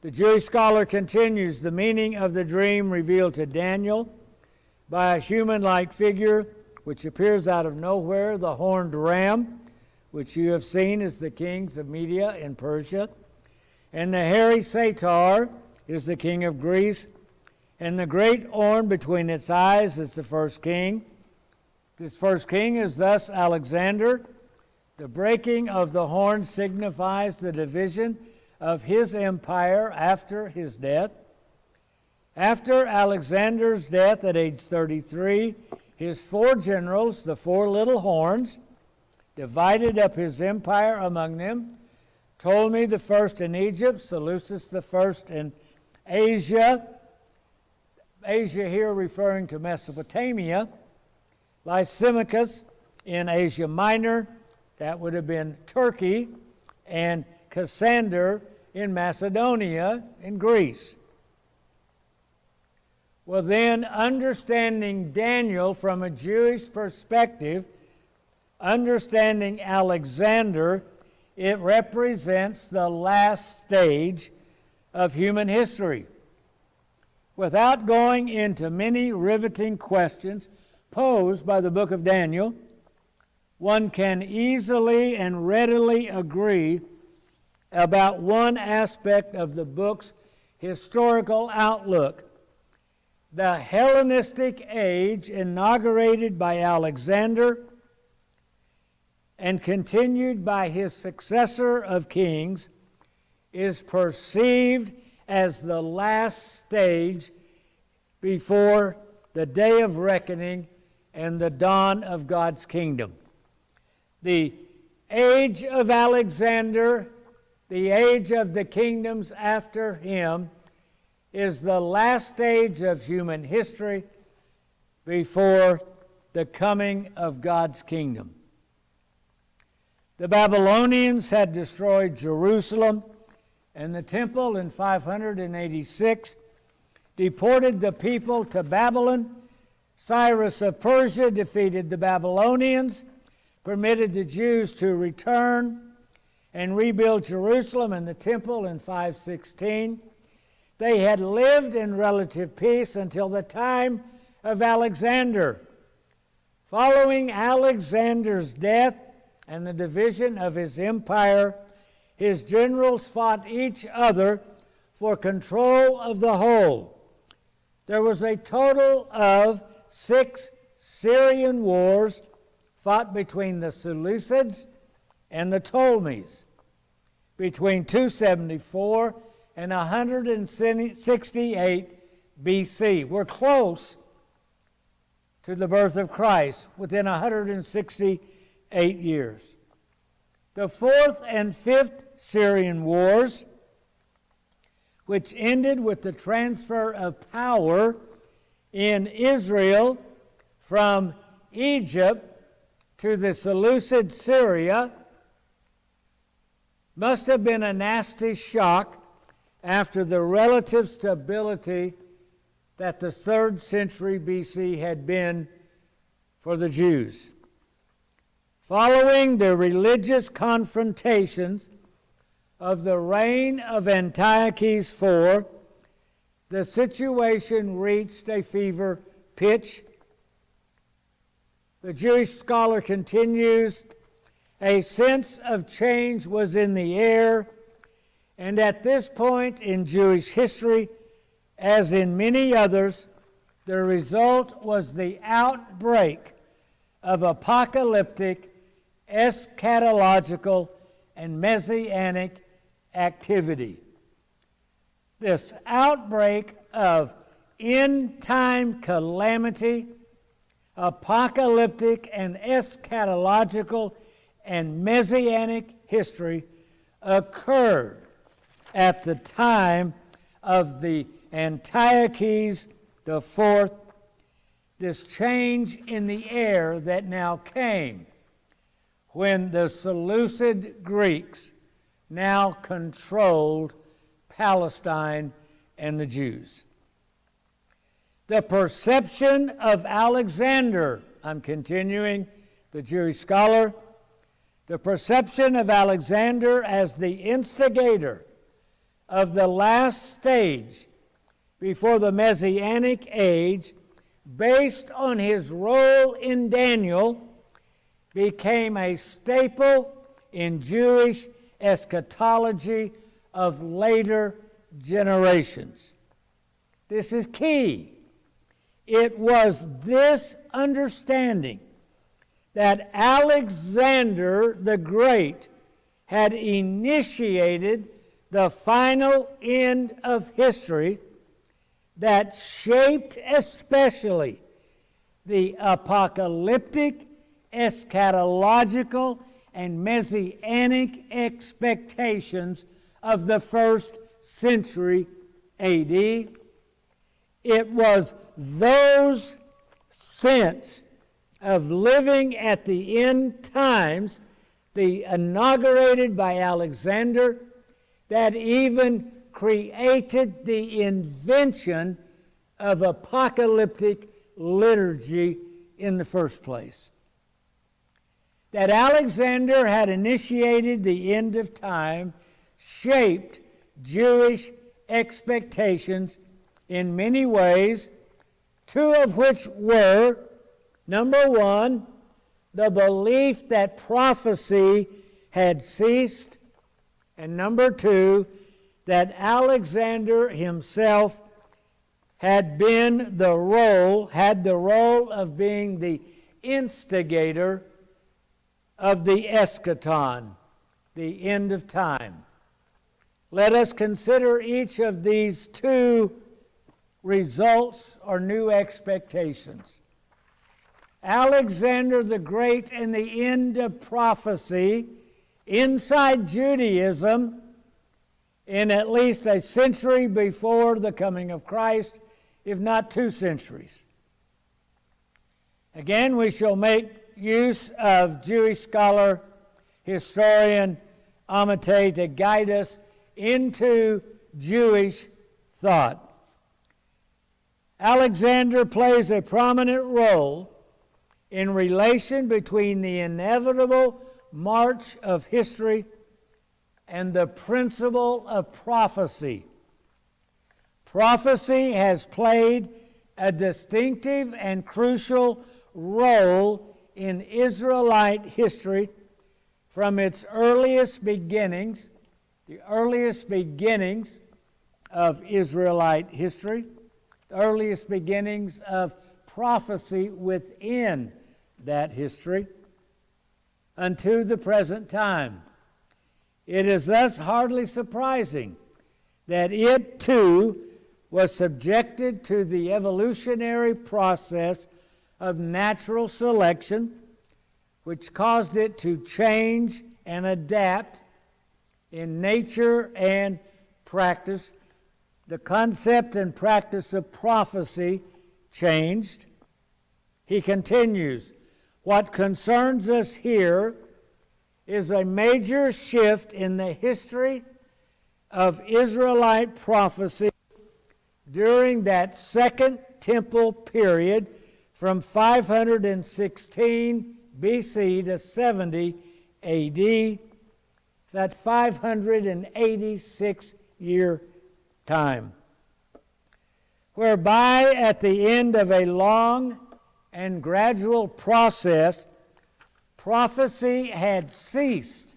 The Jewish scholar continues, the meaning of the dream revealed to Daniel by a human-like figure which appears out of nowhere, the horned ram, which you have seen is the kings of Media and Persia, and the hairy satyr is the king of Greece, and the great horn between its eyes is the first king. This first king is thus Alexander. The breaking of the horn signifies the division of his empire after his death. After Alexander's death at age 33, his 4 generals, the 4 little horns, divided up his empire among them. Ptolemy the first in Egypt, Seleucus the first in Asia, Asia here referring to Mesopotamia, Lysimachus in Asia Minor, that would have been Turkey, and Cassander in Macedonia in Greece. Well, then, understanding Daniel from a Jewish perspective, understanding Alexander, it represents the last stage of human history. Without going into many riveting questions posed by the book of Daniel, one can easily and readily agree about one aspect of the book's historical outlook. The Hellenistic age, inaugurated by Alexander and continued by his successor of kings, is perceived as the last stage before the day of reckoning and the dawn of God's kingdom. The age of Alexander, the age of the kingdoms after him, is the last stage of human history before the coming of God's kingdom. The Babylonians had destroyed Jerusalem and the temple in 586, deported the people to Babylon. Cyrus of Persia defeated the Babylonians, permitted the Jews to return and rebuild Jerusalem and the temple in 516. They had lived in relative peace until the time of Alexander. Following Alexander's death and the division of his empire, his generals fought each other for control of the whole. There was a total of 6 Syrian wars fought between the Seleucids and the Ptolemies between 274 and 168 BC. We're close to the birth of Christ, within 168 years. The 4th and 5th Syrian wars, which ended with the transfer of power in Israel from Egypt to the Seleucid Syria, must have been a nasty shock after the relative stability that the 3rd century BC had been for the Jews. Following the religious confrontations of the reign of Antiochus IV, the situation reached a fever pitch. The Jewish scholar continues, a sense of change was in the air, and at this point in Jewish history, as in many others, the result was the outbreak of apocalyptic, eschatological, and messianic activity. This outbreak of end-time calamity, apocalyptic and eschatological and messianic history occurred at the time of the Antiochus IV, this change in the air that now came when the Seleucid Greeks now controlled Palestine and the Jews. The perception of Alexander, I'm continuing, the Jewish scholar, the perception of Alexander as the instigator of the last stage before the Messianic age, based on his role in Daniel, became a staple in Jewish eschatology of later generations. This is key. It was this understanding that Alexander the Great had initiated the final end of history that shaped especially the apocalyptic, eschatological, and messianic expectations of the 1st century A.D. It was those sense of living at the end times, inaugurated by Alexander, that even created the invention of apocalyptic liturgy in the first place. That Alexander had initiated the end of time shaped Jewish expectations in many ways, 2 of which were, number 1, the belief that prophecy had ceased, and number 2, that Alexander himself had the role of being the instigator of the eschaton, the end of time. Let us consider each of these 2 results or new expectations. Alexander the Great and the end of prophecy inside Judaism in at least a century before the coming of Christ, if not 2 centuries. Again, we shall make use of Jewish scholar, historian Amate to guide us into Jewish thought. Alexander plays a prominent role in relation between the inevitable march of history and the principle of prophecy. Prophecy has played a distinctive and crucial role in Israelite history from its earliest beginnings, the earliest beginnings of Israelite history, the earliest beginnings of prophecy within that history, unto the present time. It is thus hardly surprising that it too was subjected to the evolutionary process of natural selection, which caused it to change and adapt in nature and practice. The concept and practice of prophecy changed. He continues, what concerns us here is a major shift in the history of Israelite prophecy during that Second Temple period from 516 BC to 70 AD, that 586-year time, whereby at the end of a long and gradual process, prophecy had ceased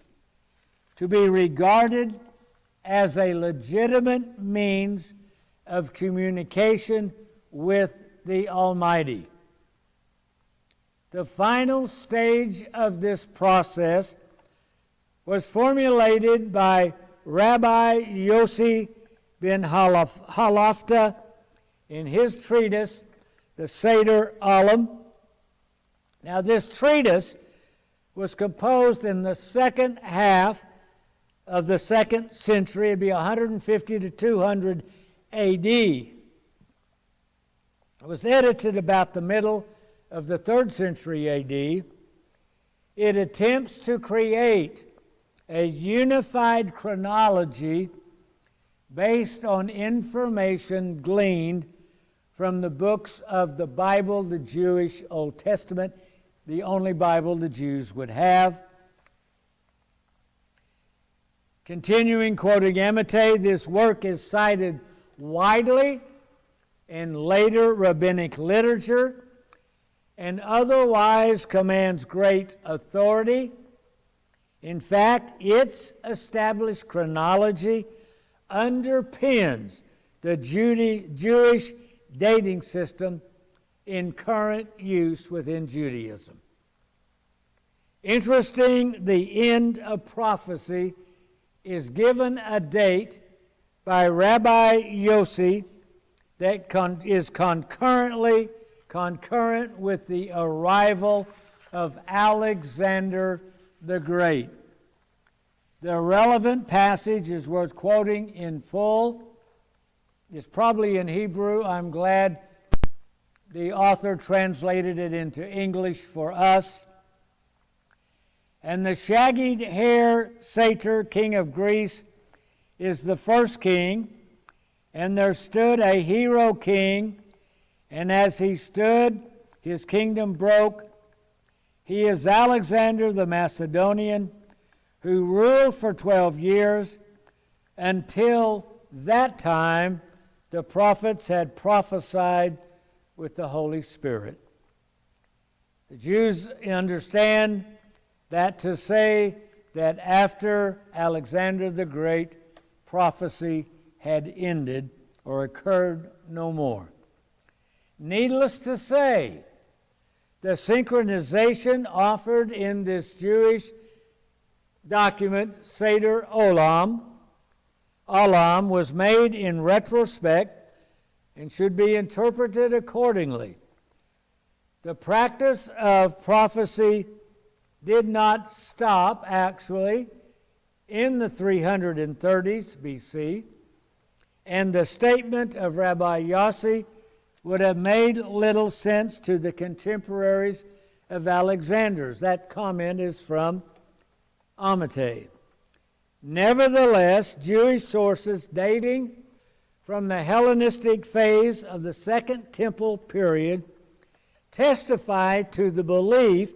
to be regarded as a legitimate means of communication with the Almighty. The final stage of this process was formulated by Rabbi Yossi ben Halafta in his treatise, the Seder Olam. Now, this treatise was composed in the second half of the second century. It'd be 150 to 200 AD. It was edited about the middle of the 3rd century AD. It attempts to create a unified chronology based on information gleaned from the books of the Bible, the Jewish Old Testament, the only Bible the Jews would have. Continuing, quoting Amate, this work is cited widely in later rabbinic literature and otherwise commands great authority. In fact, its established chronology underpins the Jewish dating system in current use within Judaism. Interesting, the end of prophecy is given a date by Rabbi Yossi that is concurrent with the arrival of Alexander the Great. The relevant passage is worth quoting in full. It's probably in Hebrew. I'm glad the author translated it into English for us. And the shaggy hair satyr, king of Greece, is the first king. And there stood a hero king, and as he stood, his kingdom broke. He is Alexander the Macedonian, who ruled for 12 years. Until that time, the prophets had prophesied with the Holy Spirit. The Jews understand that to say that after Alexander the Great, prophecy had ended or occurred no more. Needless to say, the synchronization offered in this Jewish document, Seder Olam, was made in retrospect and should be interpreted accordingly. The practice of prophecy did not stop, actually, in the 330s BC, and the statement of Rabbi Yossi would have made little sense to the contemporaries of Alexander's. That comment is from Amate. Nevertheless, Jewish sources dating from the Hellenistic phase of the Second Temple period testify to the belief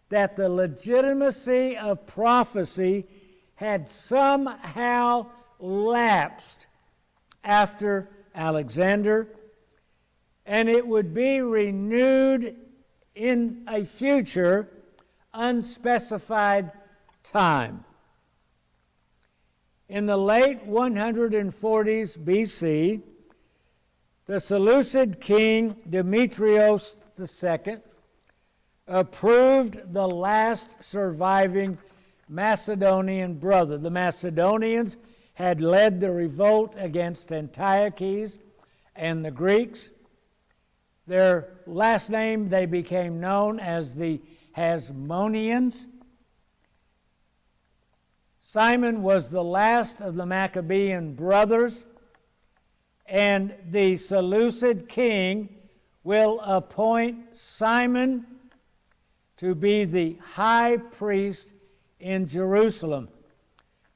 that the legitimacy of prophecy had somehow lapsed after Alexander, and it would be renewed in a future unspecified time. In the late 140s BC, the Seleucid king Demetrios II approved the last surviving Macedonian brother. The Macedonians had led the revolt against Antiochus and the Greeks. Their last name, they became known as the Hasmoneans. Simon was the last of the Maccabean brothers, and the Seleucid king will appoint Simon to be the high priest in Jerusalem,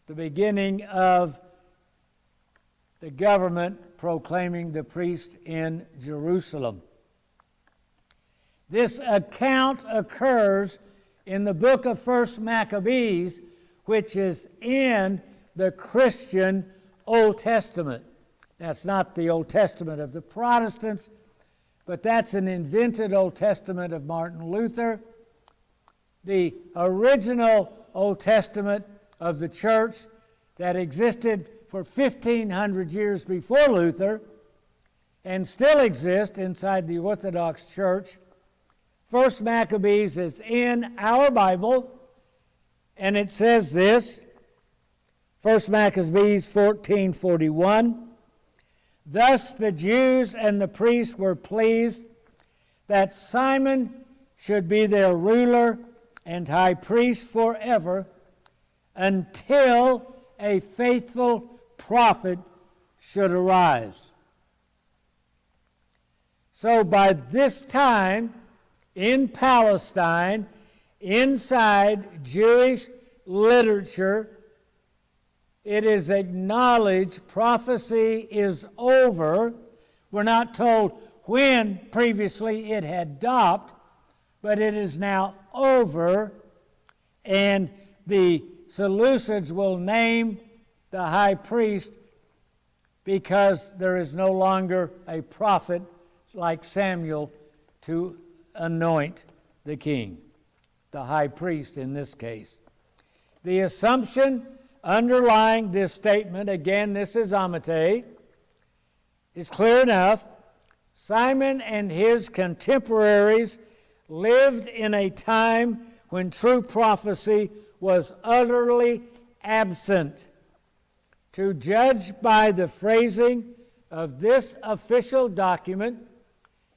the beginning of the government proclaiming the priest in Jerusalem. This account occurs in the book of 1 Maccabees, which is in the Christian Old Testament. That's not the Old Testament of the Protestants, but that's an invented Old Testament of Martin Luther. The original Old Testament of the church that existed for 1,500 years before Luther and still exists inside the Orthodox Church. 1 Maccabees is in our Bible, and it says this, 1 Maccabees 14:41, "Thus the Jews and the priests were pleased that Simon should be their ruler and high priest forever, until a faithful prophet should arise." So by this time, in Palestine, inside Jewish literature, it is acknowledged prophecy is over. We're not told when previously it had stopped, but it is now over, and the Seleucids will name the high priest because there is no longer a prophet like Samuel to anoint the king, the high priest in this case. The assumption underlying this statement, again, this is Amate, is clear enough. Simon and his contemporaries lived in a time when true prophecy was utterly absent. To judge by the phrasing of this official document,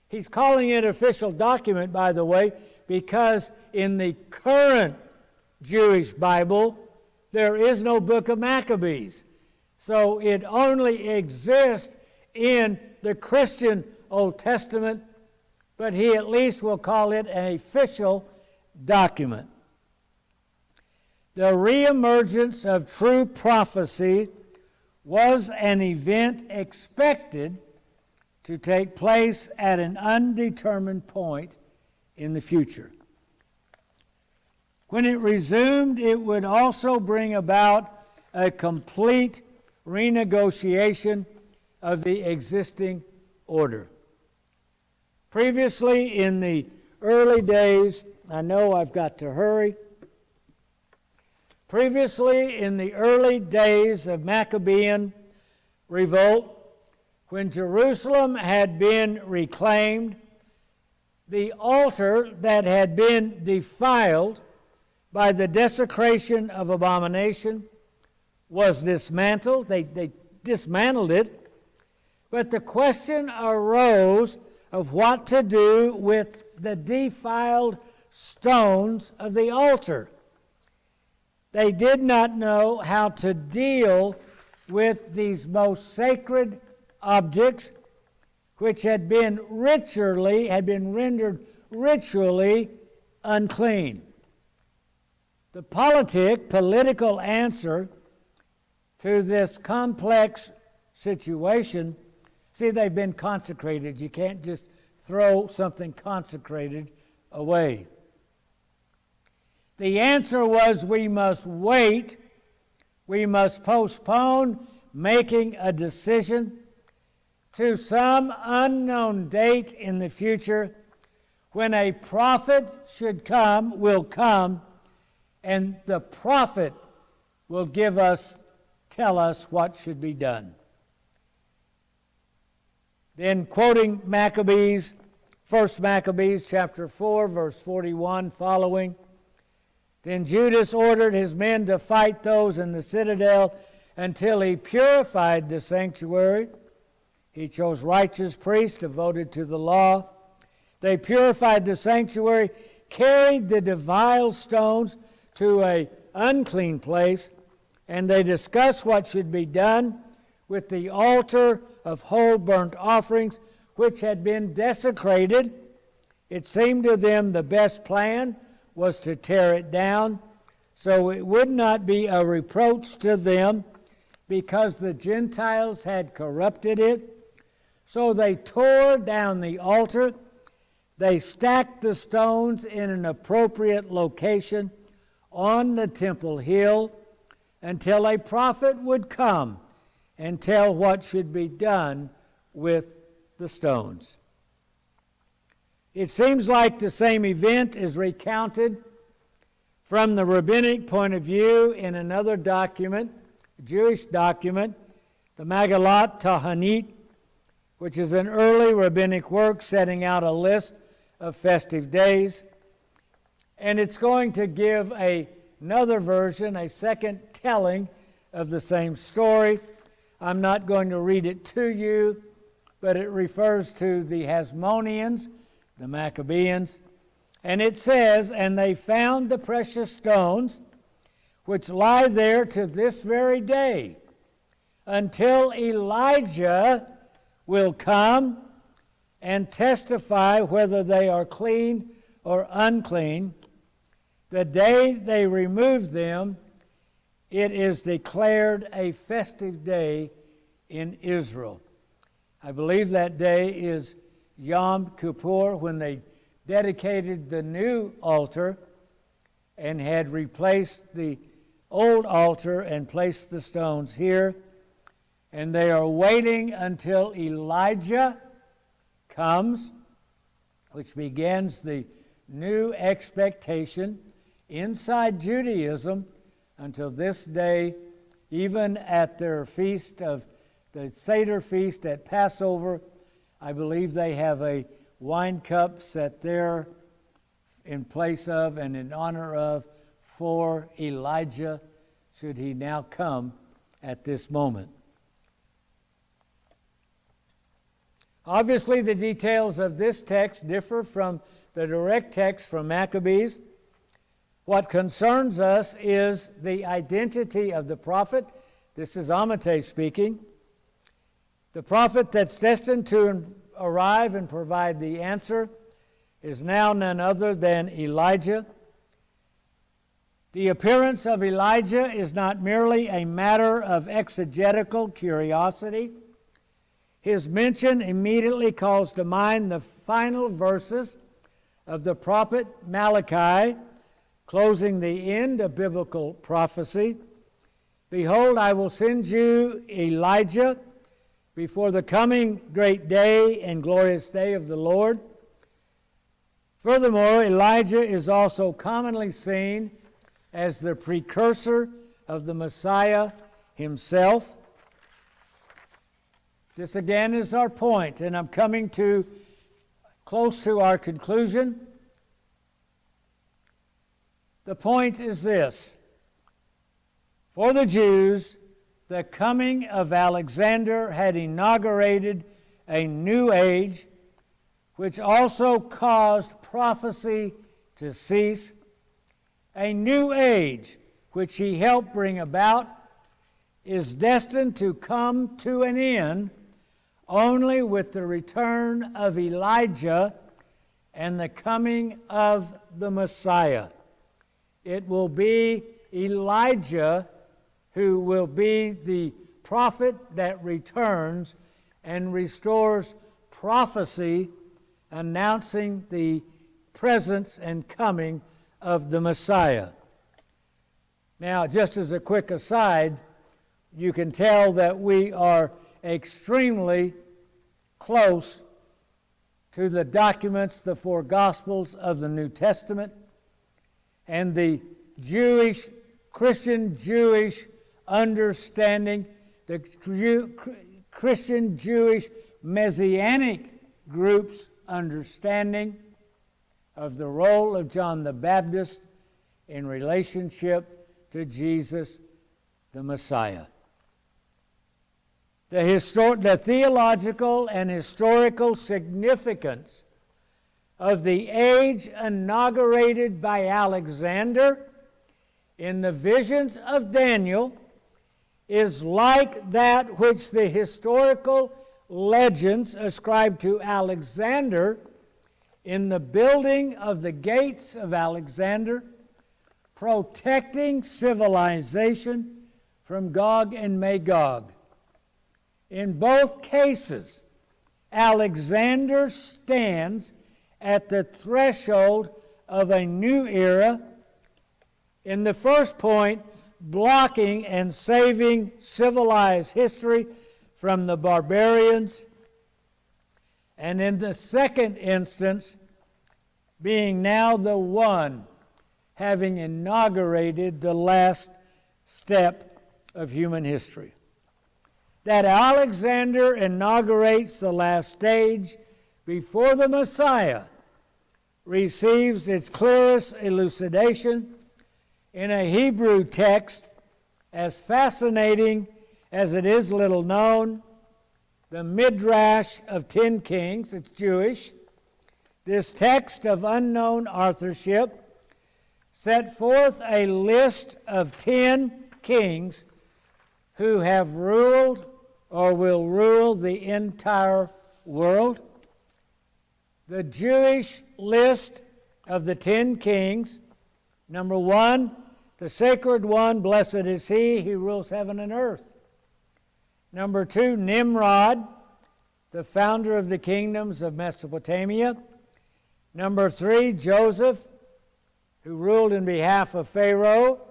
he's calling it official document, by the way, because in the current Jewish Bible, there is no book of Maccabees. So it only exists in the Christian Old Testament, but he at least will call it an official document. The reemergence of true prophecy was an event expected to take place at an undetermined point in the future. When it resumed, it would also bring about a complete renegotiation of the existing order. Previously, in the early days, I know I've got to hurry. Previously, in the early days of Maccabean revolt, when Jerusalem had been reclaimed, the altar that had been defiled by the desecration of abomination was dismantled. They dismantled it. But the question arose of what to do with the defiled stones of the altar. They did not know how to deal with these most sacred objects which had been rendered ritually unclean. The political answer to this complex situation. See, they've been consecrated. You can't just throw something consecrated away. The answer was we must wait. We must postpone making a decision to some unknown date in the future when a prophet will come, and the prophet will tell us what should be done. Then quoting Maccabees, 1 Maccabees chapter 4, verse 41 following, then Judas ordered his men to fight those in the citadel until he purified the sanctuary. He chose righteous priests devoted to the law. They purified the sanctuary, carried the defiled stones to an unclean place, and they discussed what should be done with the altar of whole burnt offerings, which had been desecrated. It seemed to them the best plan was to tear it down, so it would not be a reproach to them, because the Gentiles had corrupted it. So they tore down the altar. They stacked the stones in an appropriate location on the temple hill until a prophet would come and tell what should be done with the stones. It seems like the same event is recounted from the rabbinic point of view in another document, a Jewish document, the Magalot Tahanit, which is an early rabbinic work setting out a list of festive days. And it's going to give another version, a second telling of the same story. I'm not going to read it to you, but it refers to the Hasmoneans, the Maccabeans. And it says, and they found the precious stones, which lie there to this very day, until Elijah will come and testify whether they are clean or unclean. The day they remove them, it is declared a festive day in Israel. I believe that day is Yom Kippur, when they dedicated the new altar and had replaced the old altar and placed the stones here. And they are waiting until Elijah comes, which begins the new expectation inside Judaism until this day, even at their feast of the Seder feast at Passover. I believe they have a wine cup set there in place of and in honor of for Elijah, should he now come at this moment. Obviously, the details of this text differ from the direct text from Maccabees. What concerns us is the identity of the prophet. This is Amate speaking. The prophet that's destined to arrive and provide the answer is now none other than Elijah. The appearance of Elijah is not merely a matter of exegetical curiosity. His mention immediately calls to mind the final verses of the prophet Malachi, closing the end of biblical prophecy. Behold, I will send you Elijah before the coming great day and glorious day of the Lord. Furthermore, Elijah is also commonly seen as the precursor of the Messiah himself. This again is our point, and I'm coming to close to our conclusion. The point is this: for the Jews, the coming of Alexander had inaugurated a new age, which also caused prophecy to cease. A new age, which he helped bring about, is destined to come to an end only with the return of Elijah and the coming of the Messiah. It will be Elijah who will be the prophet that returns and restores prophecy announcing the presence and coming of the Messiah. Now, just as a quick aside, you can tell that we are extremely close to the documents, the four Gospels of the New Testament, and the Christian Jewish understanding, the Christian Jewish Messianic group's understanding of the role of John the Baptist in relationship to Jesus the Messiah. The theological and historical significance of the age inaugurated by Alexander in the visions of Daniel is like that which the historical legends ascribe to Alexander in the building of the gates of Alexander, protecting civilization from Gog and Magog. In both cases, Alexander stands at the threshold of a new era. In the first point, blocking and saving civilized history from the barbarians, and in the second instance, being now the one having inaugurated the last step of human history. That Alexander inaugurates the last stage before the Messiah receives its clearest elucidation in a Hebrew text as fascinating as it is little known, the Midrash of 10 Kings. It's Jewish. This text of unknown authorship set forth a list of 10 kings who have ruled or will rule the entire world. The Jewish list of the 10 kings: number 1, the sacred one, blessed is he who rules heaven and earth. Number 2, Nimrod, the founder of the kingdoms of Mesopotamia. Number 3, Joseph, who ruled in behalf of Pharaoh.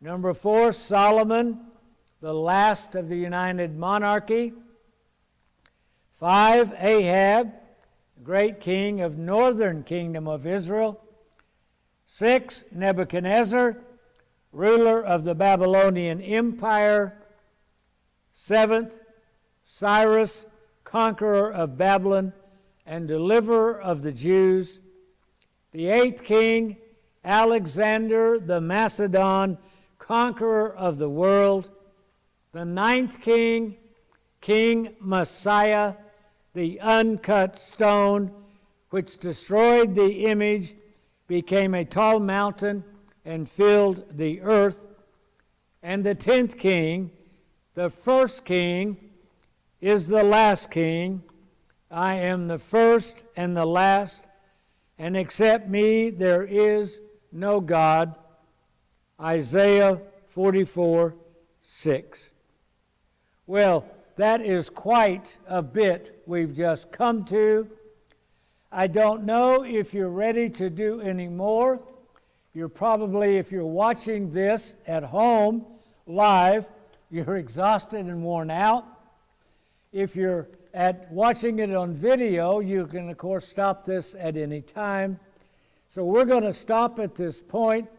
Number 4, Solomon, the last of the united monarchy. 5, Ahab, great king of northern kingdom of Israel. 6, Nebuchadnezzar, ruler of the Babylonian Empire. 7th, Cyrus, conqueror of Babylon and deliverer of the Jews. The 8th king, Alexander the Macedon, conqueror of the world. The 9th king, King Messiah, the uncut stone, which destroyed the image, became a tall mountain and filled the earth. And the 10th king, the first king, is the last king. I am the first and the last, and except me there is no God. Isaiah 44:6. Well, that is quite a bit we've just come to. I don't know if you're ready to do any more. You're probably, if you're watching this at home, live, you're exhausted and worn out. If you're watching it on video, you can, of course, stop this at any time. So we're going to stop at this point,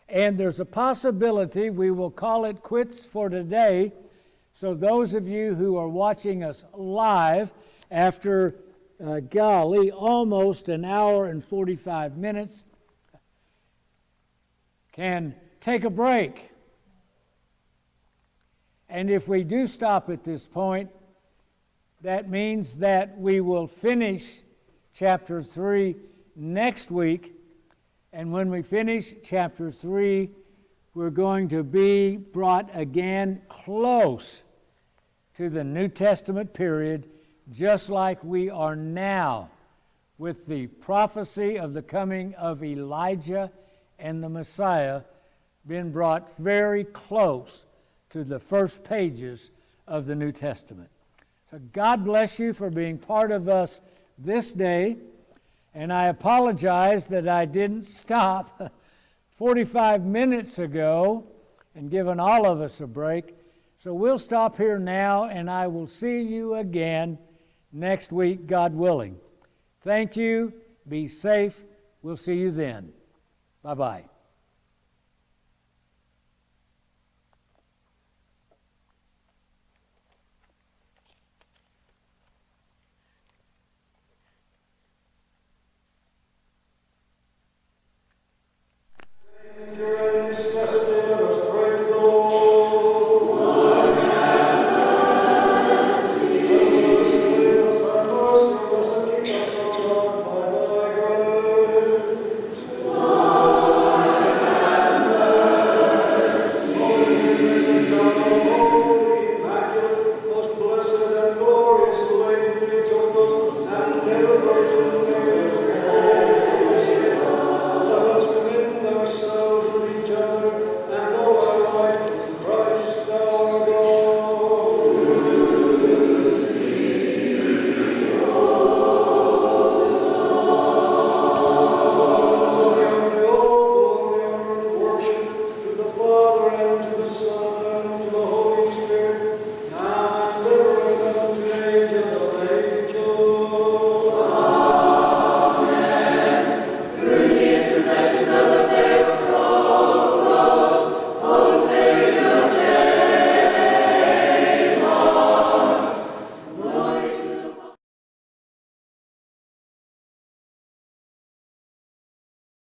and there's a possibility we will call it quits for today. So those of you who are watching us live after, almost an hour and 45 minutes, can take a break. And if we do stop at this point, that means that we will finish chapter 3 next week. And when we finish chapter 3, we're going to be brought again close to the New Testament period, just like we are now with the prophecy of the coming of Elijah and the Messiah been brought very close to the first pages of the New Testament. So God bless you for being part of us this day. And I apologize that I didn't stop 45 minutes ago and given all of us a break. So we'll stop here now, and I will see you again next week, God willing. Thank you. Be safe. We'll see you then. Bye-bye.